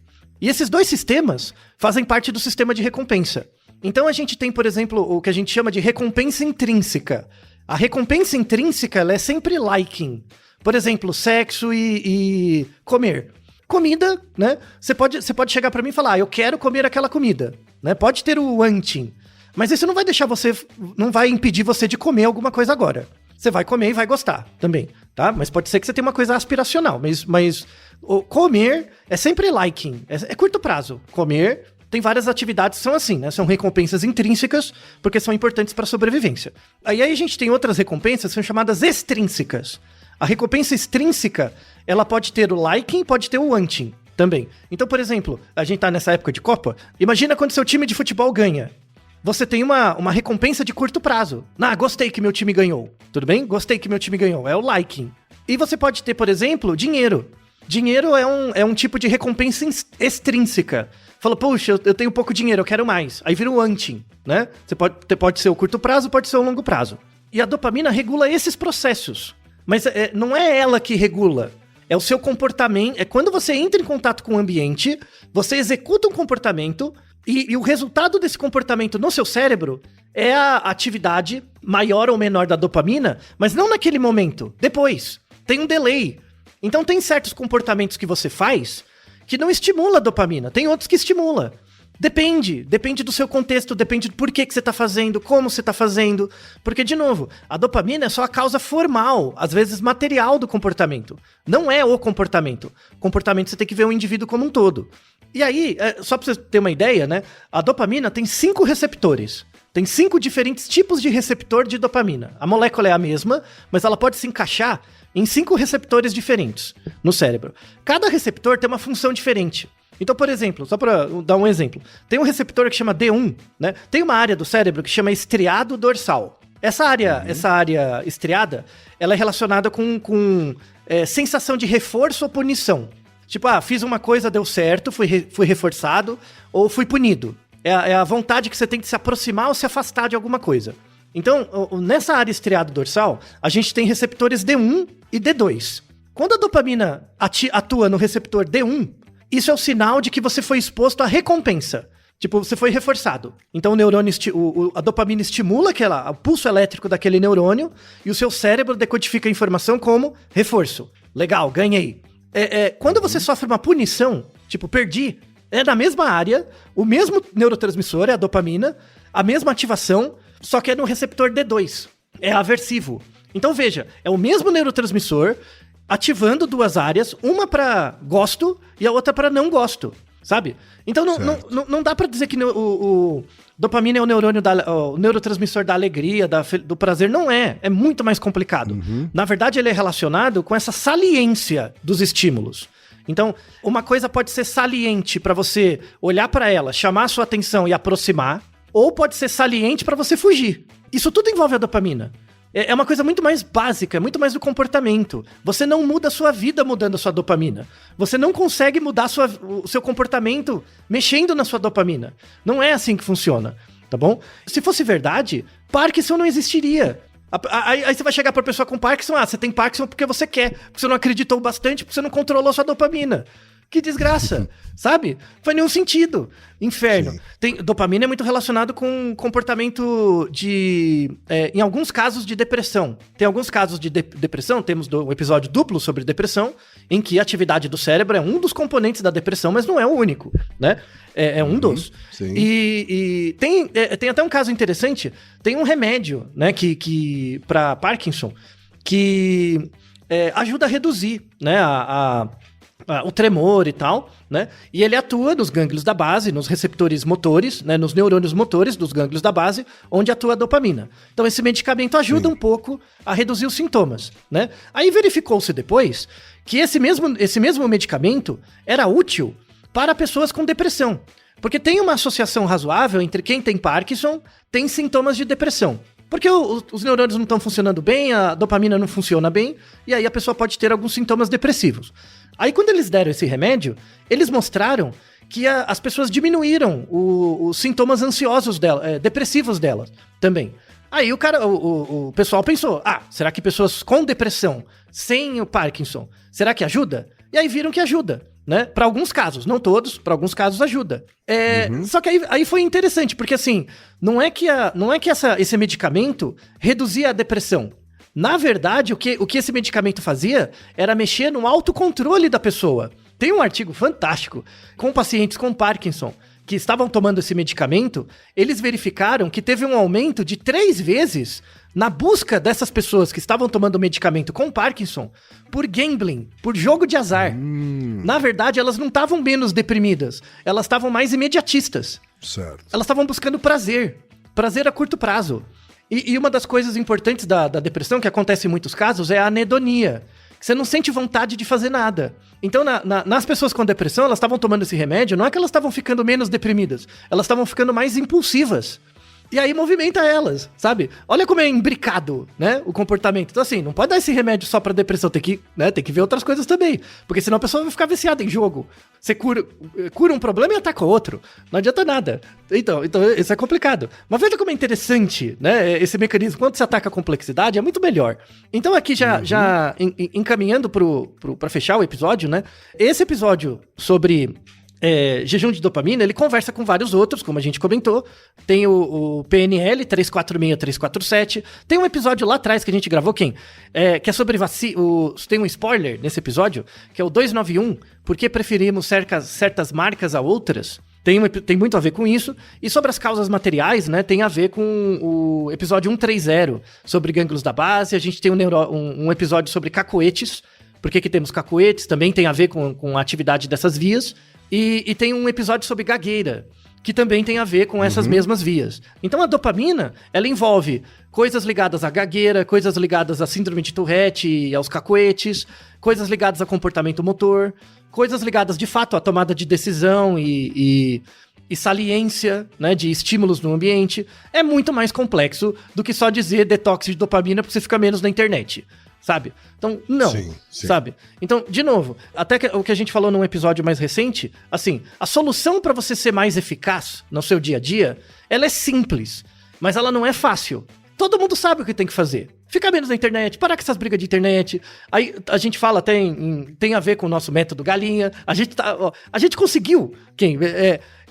E esses dois sistemas fazem parte do sistema de recompensa. Então, a gente tem, por exemplo, o que a gente chama de recompensa intrínseca. A recompensa intrínseca, ela é sempre liking. Por exemplo, sexo e comer. Comida, né? Você pode chegar pra mim e falar, eu quero comer aquela comida, né? Pode ter o wanting, mas isso não vai deixar você, não vai impedir você de comer alguma coisa agora. Você vai comer e vai gostar também, tá? Mas pode ser que você tenha uma coisa aspiracional, mas o comer é sempre liking, é curto prazo. Comer, tem várias atividades que são assim, né? São recompensas intrínsecas, porque são importantes para a sobrevivência. Aí a gente tem outras recompensas que são chamadas extrínsecas. A recompensa extrínseca, ela pode ter o liking, pode ter o wanting também. Então, por exemplo, a gente tá nessa época de Copa, imagina quando seu time de futebol ganha. Você tem uma recompensa de curto prazo. Gostei que meu time ganhou. Tudo bem? Gostei que meu time ganhou. É o liking. E você pode ter, por exemplo, dinheiro. Dinheiro é um tipo de recompensa extrínseca. Fala, puxa, eu tenho pouco dinheiro, eu quero mais. Aí vira o wanting, né? Você pode ser o curto prazo, pode ser o longo prazo. E a dopamina regula esses processos. Mas não é ela que regula, é o seu comportamento, é quando você entra em contato com o ambiente, você executa um comportamento e o resultado desse comportamento no seu cérebro é a atividade maior ou menor da dopamina, mas não naquele momento, depois, tem um delay. Então tem certos comportamentos que você faz que não estimula a dopamina, tem outros que estimula. Depende do seu contexto, depende do porquê que você tá fazendo, como você tá fazendo. Porque, de novo, a dopamina é só a causa formal, às vezes material do comportamento. Não é o comportamento. O comportamento você tem que ver o indivíduo como um todo. E aí, só pra você ter uma ideia, né? A dopamina tem 5 receptores. Tem 5 diferentes tipos de receptor de dopamina. A molécula é a mesma, mas ela pode se encaixar em 5 receptores diferentes no cérebro. Cada receptor tem uma função diferente. Então, por exemplo, só para dar um exemplo, tem um receptor que chama D1, né? Tem uma área do cérebro que chama estriado dorsal. Essa área estriada, ela é relacionada com sensação de reforço ou punição. Tipo, fiz uma coisa, deu certo, fui reforçado ou fui punido. É a vontade que você tem de se aproximar ou se afastar de alguma coisa. Então, nessa área estriado dorsal, a gente tem receptores D1 e D2. Quando a dopamina atua no receptor D1, isso é o sinal de que você foi exposto à recompensa. Tipo, você foi reforçado. Então o neurônio, a dopamina estimula o pulso elétrico daquele neurônio e o seu cérebro decodifica a informação como reforço. Legal, ganhei. Quando você sofre uma punição, tipo, perdi, é na mesma área, o mesmo neurotransmissor, é a dopamina, a mesma ativação, só que é no receptor D2. É aversivo. Então veja, é o mesmo neurotransmissor ativando 2 áreas, uma pra gosto e a outra pra não gosto, sabe? Então não dá pra dizer que o dopamina é o neurotransmissor da alegria, do prazer. Não é. É muito mais complicado. Uhum. Na verdade, ele é relacionado com essa saliência dos estímulos. Então, uma coisa pode ser saliente pra você olhar pra ela, chamar a sua atenção e aproximar, ou pode ser saliente pra você fugir. Isso tudo envolve a dopamina. É uma coisa muito mais básica, muito mais do comportamento. Você não muda a sua vida mudando a sua dopamina. Você não consegue mudar o seu comportamento mexendo na sua dopamina. Não é assim que funciona, tá bom? Se fosse verdade, Parkinson não existiria. Aí você vai chegar pra pessoa com Parkinson, você tem Parkinson porque você quer, porque você não acreditou bastante, porque você não controlou a sua dopamina. Que desgraça, sabe? Não faz nenhum sentido. Inferno. Dopamina é muito relacionado com comportamento em alguns casos de depressão. Tem alguns casos de depressão, temos um episódio duplo sobre depressão, em que a atividade do cérebro é um dos componentes da depressão, mas não é o único, né? É um dos. Sim. E tem até um caso interessante, tem um remédio, né, que para Parkinson, que ajuda a reduzir, né, o tremor e tal, né? E ele atua nos gânglios da base, nos receptores motores, né? Nos neurônios motores dos gânglios da base, onde atua a dopamina. Então esse medicamento ajuda um pouco a reduzir os sintomas, né? Aí verificou-se depois que esse mesmo medicamento era útil para pessoas com depressão. Porque tem uma associação razoável entre quem tem Parkinson tem sintomas de depressão. Porque os neurônios não estão funcionando bem, a dopamina não funciona bem, e aí a pessoa pode ter alguns sintomas depressivos. Aí quando eles deram esse remédio, eles mostraram que as pessoas diminuíram os sintomas ansiosos dela, depressivos dela também. Aí o pessoal pensou, será que pessoas com depressão, sem o Parkinson, será que ajuda? E aí viram que ajuda, né? Para alguns casos, não todos, para alguns casos ajuda. Só que aí foi interessante, porque assim, não é que esse medicamento reduzia a depressão. Na verdade, o que esse medicamento fazia era mexer no autocontrole da pessoa. Tem um artigo fantástico com pacientes com Parkinson que estavam tomando esse medicamento, eles verificaram que teve um aumento de 3 vezes na busca dessas pessoas que estavam tomando o medicamento com Parkinson por gambling, por jogo de azar. Na verdade, elas não estavam menos deprimidas, elas estavam mais imediatistas. Certo. Elas estavam buscando prazer a curto prazo. E uma das coisas importantes da depressão, que acontece em muitos casos, é a anedonia. Você não sente vontade de fazer nada. Então, nas pessoas com depressão, elas estavam tomando esse remédio, não é que elas estavam ficando menos deprimidas, elas estavam ficando mais impulsivas. E aí movimenta elas, sabe? Olha como é imbricado, né, o comportamento. Então assim, não pode dar esse remédio só pra depressão, tem que ver outras coisas também. Porque senão a pessoa vai ficar viciada em jogo. Você cura um problema e ataca o outro. Não adianta nada. Então isso é complicado. Mas veja como é interessante, né, esse mecanismo. Quando você ataca a complexidade, é muito melhor. Então aqui já encaminhando pra fechar o episódio, né, esse episódio sobre... jejum de dopamina, ele conversa com vários outros, como a gente comentou. Tem o PNL 346-347. Tem um episódio lá atrás que a gente gravou, que é sobre tem um spoiler nesse episódio, que é o 291, por que preferimos certas marcas a outras. Tem muito a ver com isso. E sobre as causas materiais, né, tem a ver com o episódio 130, sobre gânglios da base. A gente tem um episódio sobre cacoetes. Por que temos cacoetes? Também tem a ver com a atividade dessas vias. E tem um episódio sobre gagueira, que também tem a ver com essas mesmas vias. Então a dopamina, ela envolve coisas ligadas à gagueira, coisas ligadas à síndrome de Tourette e aos cacoetes, coisas ligadas a comportamento motor, coisas ligadas de fato à tomada de decisão e saliência, né, de estímulos no ambiente. É muito mais complexo do que só dizer detox de dopamina para você ficar menos na internet. Sabe? Então, não, sim. Sabe? Então, de novo, até o que a gente falou num episódio mais recente, assim, a solução para você ser mais eficaz no seu dia a dia, ela é simples, mas ela não é fácil. Todo mundo sabe o que tem que fazer. Ficar menos na internet, parar com essas brigas de internet. Aí a gente fala até tem a ver com o nosso método galinha. A gente conseguiu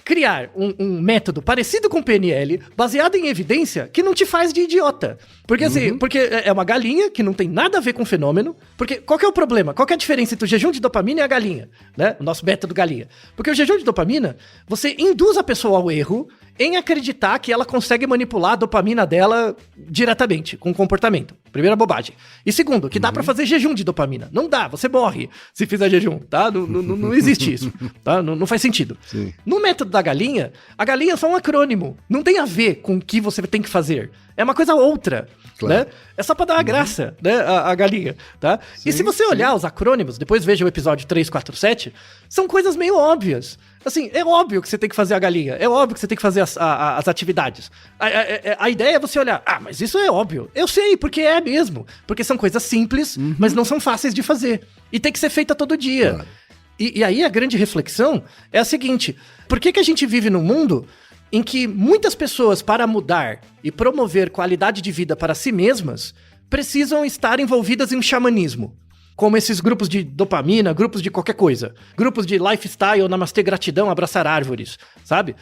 criar um método parecido com o PNL, baseado em evidência, que não te faz de idiota. Porque assim, porque é uma galinha que não tem nada a ver com o fenômeno. Porque qual que é o problema? Qual que é a diferença entre o jejum de dopamina e a galinha? Né? O nosso método galinha. Porque o jejum de dopamina, você induz a pessoa ao erro em acreditar que ela consegue manipular a dopamina dela diretamente, com o comportamento. Primeira bobagem. E segundo, que dá pra fazer jejum de dopamina. Não dá, você morre se fizer jejum, tá? Não existe isso, tá? Não faz sentido. Sim. No método da galinha, a galinha é só um acrônimo. Não tem a ver com o que você tem que fazer. É uma coisa outra, claro, né? É só pra dar uma graça, né? A galinha, tá? Sim, e se você olhar os acrônimos, depois veja o episódio 347, são coisas meio óbvias. Assim, é óbvio que você tem que fazer a galinha, é óbvio que você tem que fazer as atividades. A ideia é você olhar, mas isso é óbvio. Eu sei, porque é mesmo. Porque são coisas simples, mas não são fáceis de fazer. E tem que ser feita todo dia. Claro. E aí a grande reflexão é a seguinte, por que a gente vive num mundo em que muitas pessoas, para mudar e promover qualidade de vida para si mesmas, precisam estar envolvidas em um xamanismo? Como esses grupos de dopamina, grupos de qualquer coisa. Grupos de lifestyle, namastê, gratidão, abraçar árvores, sabe?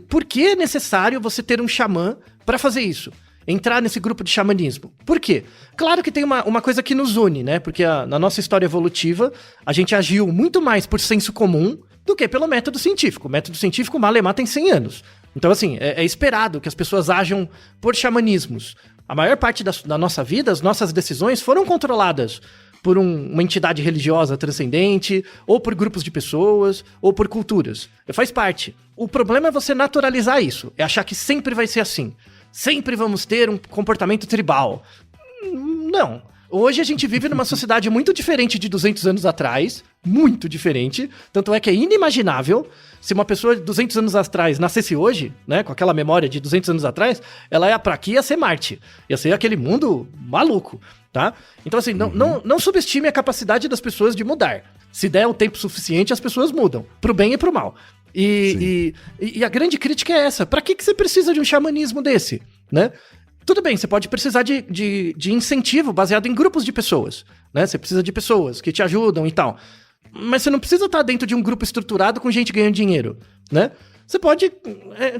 Por que é necessário você ter um xamã para fazer isso? Entrar nesse grupo de xamanismo. Por quê? Claro que tem uma coisa que nos une, né? Porque na nossa história evolutiva, a gente agiu muito mais por senso comum do que pelo método científico. O método científico, Malemar, tem 100 anos. Então, assim, é esperado que as pessoas ajam por xamanismos. A maior parte da nossa vida, as nossas decisões foram controladas por uma entidade religiosa transcendente, ou por grupos de pessoas, ou por culturas. Faz parte. O problema é você naturalizar isso, é achar que sempre vai ser assim. Sempre vamos ter um comportamento tribal. Não. Hoje a gente vive numa sociedade muito diferente de 200 anos atrás, muito diferente, tanto é que é inimaginável se uma pessoa de 200 anos atrás nascesse hoje, né, com aquela memória de 200 anos atrás, ela ia pra aqui, ia ser Marte, ia ser aquele mundo maluco, tá? Então assim, não subestime a capacidade das pessoas de mudar. Se der o tempo suficiente, as pessoas mudam, pro bem e pro mal. E a grande crítica é essa. Pra que você precisa de um xamanismo desse, né? Tudo bem, você pode precisar de incentivo baseado em grupos de pessoas, né? Você precisa de pessoas que te ajudam e tal. Mas você não precisa estar dentro de um grupo estruturado com gente ganhando dinheiro, né? Você pode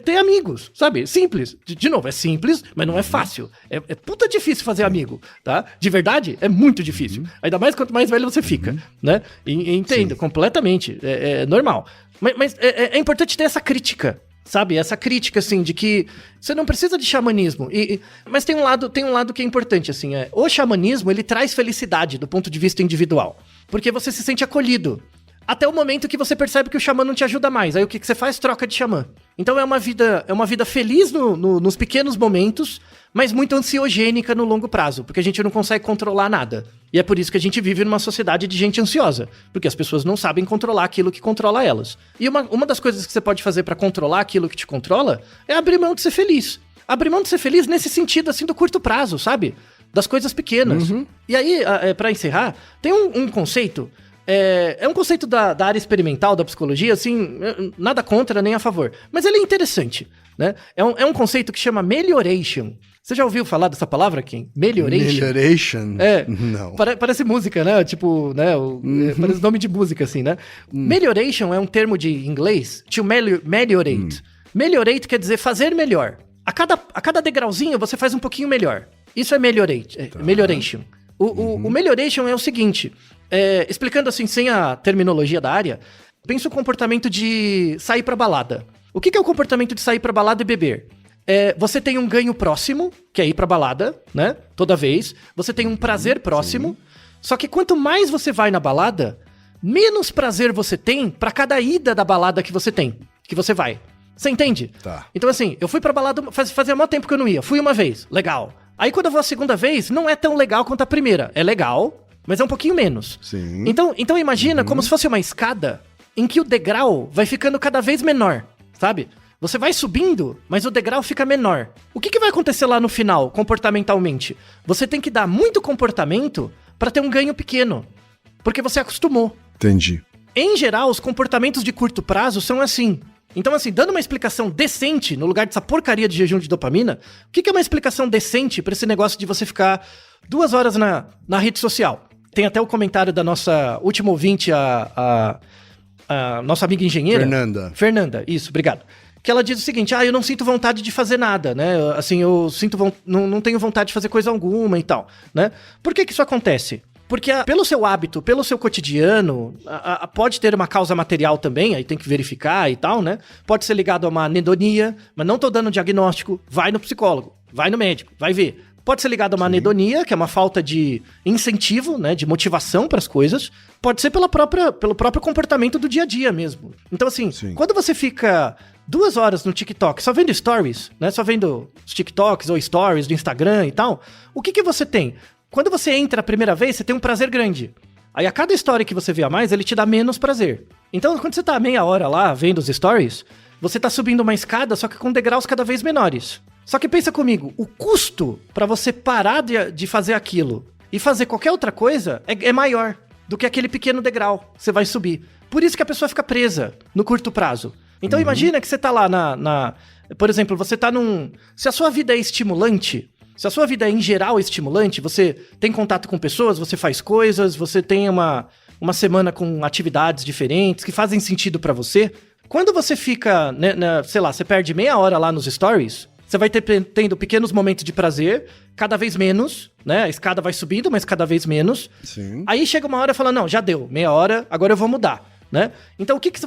ter amigos, sabe? Simples. De novo, é simples, mas não é fácil. É puta difícil fazer amigo, tá? De verdade, é muito difícil. Ainda mais quanto mais velho você fica, né? E entendo, completamente. É normal. Mas é importante ter essa crítica, sabe? Essa crítica, assim, de que você não precisa de xamanismo. Mas tem um lado que é importante, assim. O xamanismo, ele traz felicidade do ponto de vista individual. Porque você se sente acolhido. Até o momento que você percebe que o xamã não te ajuda mais. Aí o que você faz? Troca de xamã. Então é uma vida feliz nos pequenos momentos, mas muito ansiogênica no longo prazo, porque a gente não consegue controlar nada. E é por isso que a gente vive numa sociedade de gente ansiosa, porque as pessoas não sabem controlar aquilo que controla elas. E uma das coisas que você pode fazer pra controlar aquilo que te controla é abrir mão de ser feliz. Abrir mão de ser feliz nesse sentido, assim, do curto prazo, sabe? Das coisas pequenas. E aí, pra encerrar, tem um conceito... É um conceito da área experimental da psicologia, assim, nada contra nem a favor. Mas ele é interessante, né? É um conceito que chama melioration. Você já ouviu falar dessa palavra, Kim? Melioration? Melioration? Não. Parece música, né? Tipo, né? Parece nome de música, assim, né? Melioration é um termo de inglês, to meliorate. Meliorate quer dizer fazer melhor. A cada degrauzinho você faz um pouquinho melhor. Isso é melioration. O melioration é o seguinte... explicando assim, sem a terminologia da área, pensa o comportamento de sair pra balada. O que é o comportamento de sair pra balada e beber? Você tem um ganho próximo, que é ir pra balada, né? Toda vez. Você tem um prazer próximo. Só que quanto mais você vai na balada, menos prazer você tem pra cada ida da balada que você vai. Você entende? Tá. Então assim, eu fui pra balada, fazia mó tempo que eu não ia. Fui uma vez, legal. Aí quando eu vou a segunda vez, não é tão legal quanto a primeira. É legal... mas é um pouquinho menos. Sim. Então imagina como se fosse uma escada em que o degrau vai ficando cada vez menor, sabe? Você vai subindo, mas o degrau fica menor. O que vai acontecer lá no final, comportamentalmente? Você tem que dar muito comportamento para ter um ganho pequeno, porque você acostumou. Entendi. Em geral, os comportamentos de curto prazo são assim. Então, assim, dando uma explicação decente, no lugar dessa porcaria de jejum de dopamina, o que é uma explicação decente para esse negócio de você ficar 2 horas na rede social? Tem até o comentário da nossa última ouvinte, a nossa amiga engenheira. Fernanda, isso, obrigado. Que ela diz o seguinte, eu não sinto vontade de fazer nada, né? Assim, eu não tenho vontade de fazer coisa alguma e tal, né? Por que isso acontece? Porque pelo seu hábito, pelo seu cotidiano, pode ter uma causa material também, aí tem que verificar e tal, né? Pode ser ligado a uma anedonia, mas não tô dando diagnóstico, vai no psicólogo, vai no médico, vai ver. Pode ser ligado a uma anedonia, que é uma falta de incentivo, né, de motivação para as coisas. Pode ser pelo próprio comportamento do dia a dia mesmo. Então, assim, quando você fica 2 horas no TikTok só vendo stories, né, só vendo os TikToks ou stories do Instagram e tal, o que você tem? Quando você entra a primeira vez, você tem um prazer grande. Aí a cada história que você vê a mais, ele te dá menos prazer. Então, quando você tá meia hora lá vendo os stories, você tá subindo uma escada, só que com degraus cada vez menores. Só que pensa comigo, o custo pra você parar de fazer aquilo e fazer qualquer outra coisa é maior do que aquele pequeno degrau que você vai subir. Por isso que a pessoa fica presa no curto prazo. Então imagina que você tá lá por exemplo, você tá se a sua vida é estimulante, se a sua vida em geral é estimulante, você tem contato com pessoas, você faz coisas, você tem uma semana com atividades diferentes que fazem sentido pra você. Quando você fica, né, sei lá, você perde meia hora lá nos stories... Você vai tendo pequenos momentos de prazer, cada vez menos, né? A escada vai subindo, mas cada vez menos. Sim. Aí chega uma hora e fala, não, já deu, meia hora, agora eu vou mudar, né? Então o que você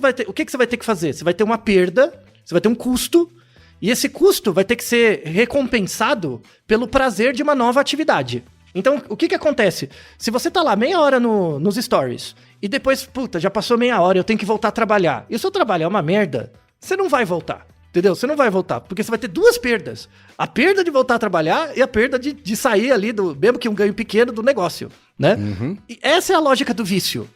vai ter que fazer? Você vai ter uma perda, você vai ter um custo, e esse custo vai ter que ser recompensado pelo prazer de uma nova atividade. Então, o que acontece? Se você tá lá meia hora nos stories, e depois, já passou meia hora, eu tenho que voltar a trabalhar, e o seu trabalho é uma merda, você não vai voltar. Entendeu? Você não vai voltar, porque você vai ter 2 perdas. A perda de voltar a trabalhar e a perda de sair ali, mesmo que um ganho pequeno, do negócio, né? E essa é a lógica do vício.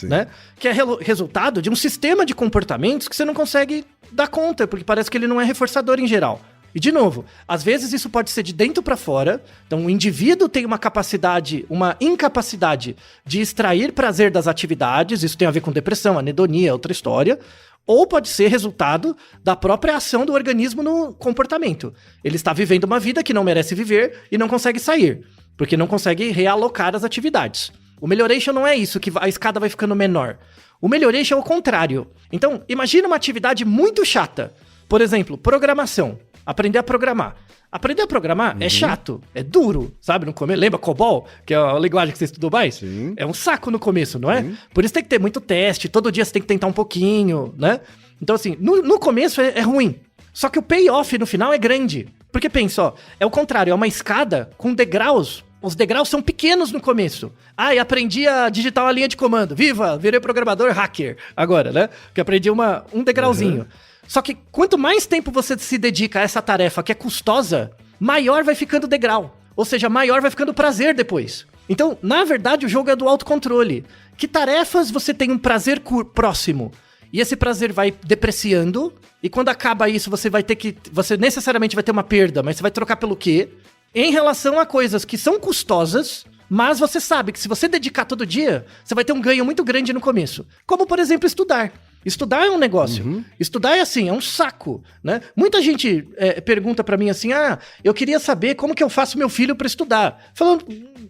Né? Que é resultado de um sistema de comportamentos que você não consegue dar conta, porque parece que ele não é reforçador em geral. E, de novo, às vezes isso pode ser de dentro para fora. Então, o indivíduo tem uma capacidade, uma incapacidade de extrair prazer das atividades. Isso tem a ver com depressão, anedonia, outra história. Ou pode ser resultado da própria ação do organismo no comportamento. Ele está vivendo uma vida que não merece viver e não consegue sair, porque não consegue realocar as atividades. O melhoration não é isso, que a escada vai ficando menor. O melhoration é o contrário. Então, imagina uma atividade muito chata. Por exemplo, programação. Aprender a programar. Aprender a programar é chato, é duro, sabe? No começo, lembra COBOL, que é a linguagem que você estudou mais? Sim. É um saco no começo, não é? Por isso tem que ter muito teste, todo dia você tem que tentar um pouquinho, né? Então, assim, no começo é ruim. Só que o payoff no final é grande. Porque pensa, ó, é o contrário, é uma escada com degraus. Os degraus são pequenos no começo. E aprendi a digitar uma linha de comando. Viva, virei programador hacker agora, né? Que aprendi um degrauzinho. Só que quanto mais tempo você se dedica a essa tarefa que é custosa, maior vai ficando o degrau. Ou seja, maior vai ficando o prazer depois. Então, na verdade, o jogo é do autocontrole. Que tarefas você tem um prazer próximo? E esse prazer vai depreciando. E quando acaba isso, você necessariamente vai ter uma perda, mas você vai trocar pelo quê? Em relação a coisas que são custosas, mas você sabe que se você dedicar todo dia, você vai ter um ganho muito grande no começo. Como, por exemplo, estudar. Estudar é um negócio. Estudar é assim, é um saco, né? Muita gente pergunta pra mim assim, eu queria saber como que eu faço meu filho pra estudar. Falando,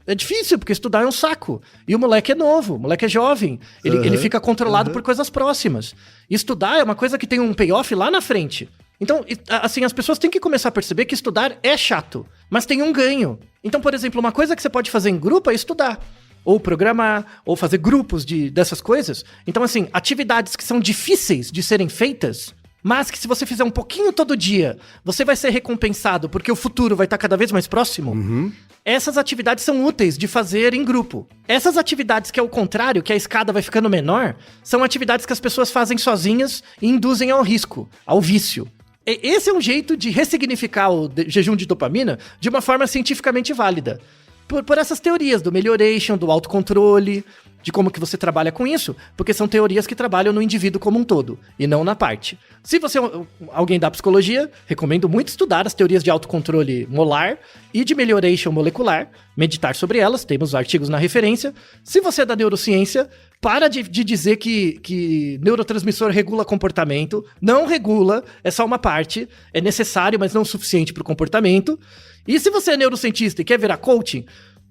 é difícil, porque estudar é um saco. E o moleque é novo, o moleque é jovem. Ele fica controlado por coisas próximas. Estudar é uma coisa que tem um payoff lá na frente. Então, assim, as pessoas têm que começar a perceber que estudar é chato, mas tem um ganho. Então, por exemplo, uma coisa que você pode fazer em grupo é estudar. Ou programar, ou fazer grupos dessas coisas. Então, assim, atividades que são difíceis de serem feitas, mas que se você fizer um pouquinho todo dia, você vai ser recompensado porque o futuro vai estar cada vez mais próximo. Essas atividades são úteis de fazer em grupo. Essas atividades que é o contrário, que a escada vai ficando menor, são atividades que as pessoas fazem sozinhas e induzem ao risco, ao vício. Esse é um jeito de ressignificar o jejum de dopamina de uma forma cientificamente válida. Por essas teorias do melhoration, do autocontrole, de como que você trabalha com isso, porque são teorias que trabalham no indivíduo como um todo, e não na parte. Se você é alguém da psicologia, recomendo muito estudar as teorias de autocontrole molar e de melhoration molecular, meditar sobre elas, temos artigos na referência. Se você é da neurociência, para de dizer que neurotransmissor regula comportamento, não regula, é só uma parte, é necessário, mas não o suficiente para o comportamento. E se você é neurocientista e quer virar coaching,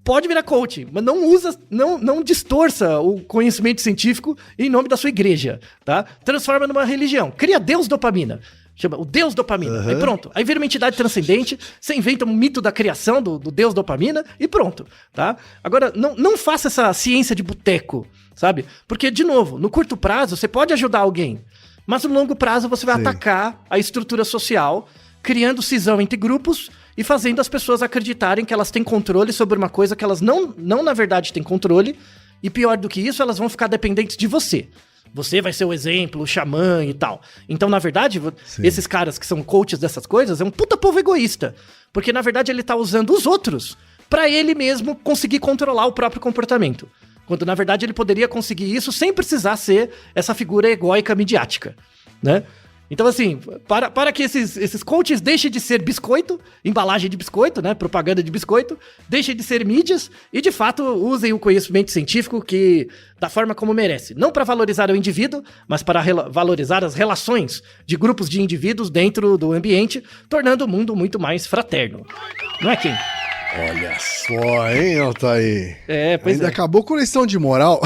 pode virar coaching, mas não distorça o conhecimento científico em nome da sua igreja, tá? Transforma numa religião. Cria Deus dopamina. Chama o Deus dopamina. Aí pronto. Aí vira uma entidade transcendente, você inventa um mito da criação do Deus dopamina e pronto, tá? Agora, não faça essa ciência de boteco, sabe? Porque, de novo, no curto prazo você pode ajudar alguém, mas no longo prazo você vai atacar a estrutura social, criando cisão entre grupos e fazendo as pessoas acreditarem que elas têm controle sobre uma coisa que elas não na verdade têm controle, e pior do que isso, elas vão ficar dependentes de você. Você vai ser o exemplo, o xamã e tal. Então, na verdade, esses caras que são coaches dessas coisas é um puta povo egoísta, porque na verdade ele tá usando os outros pra ele mesmo conseguir controlar o próprio comportamento. Quando na verdade ele poderia conseguir isso sem precisar ser essa figura egóica midiática, né? Então, assim, para que esses coaches deixem de ser biscoito, embalagem de biscoito, né? Propaganda de biscoito, deixem de ser mídias e, de fato, usem o conhecimento científico da forma como merece. Não para valorizar o indivíduo, mas para valorizar as relações de grupos de indivíduos dentro do ambiente, tornando o mundo muito mais fraterno. Não é, Kim? Olha só, hein, Altair? Pois Ainda acabou com lição de moral.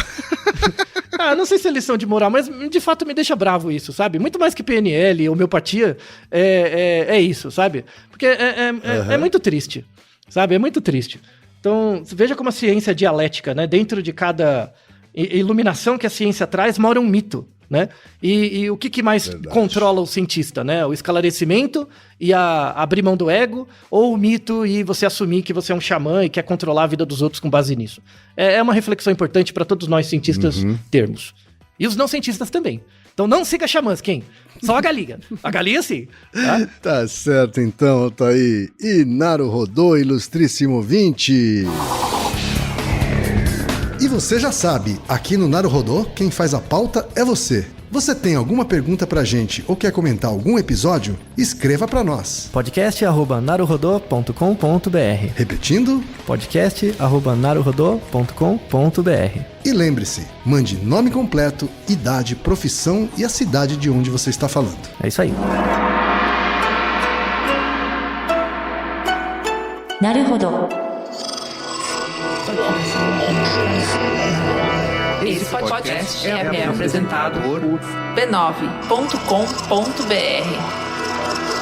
Não sei se é lição de moral, mas de fato me deixa bravo isso, sabe? Muito mais que PNL, homeopatia, é isso, sabe? Porque é muito triste, sabe? É muito triste. Então, veja como a ciência é dialética, né? Dentro de cada iluminação que a ciência traz, mora um mito, né? E o que mais controla o cientista, né? O esclarecimento e abrir mão do ego, ou o mito e você assumir que você é um xamã e quer controlar a vida dos outros com base nisso. É uma reflexão importante para todos nós cientistas termos. E os não cientistas também. Então não siga xamãs, quem? Só a galinha. A galinha sim. Tá, tá certo então, Altair. E Naruhodô, ilustríssimo 20. E você já sabe, aqui no Naruhodô, quem faz a pauta é você. Você tem alguma pergunta pra gente ou quer comentar algum episódio? Escreva pra nós. podcast@naruhodô.com.br. Repetindo? podcast@naruhodô.com.br. E lembre-se, mande nome completo, idade, profissão e a cidade de onde você está falando. É isso aí. Naruhodo. Esse podcast é apresentado por b9.com.br.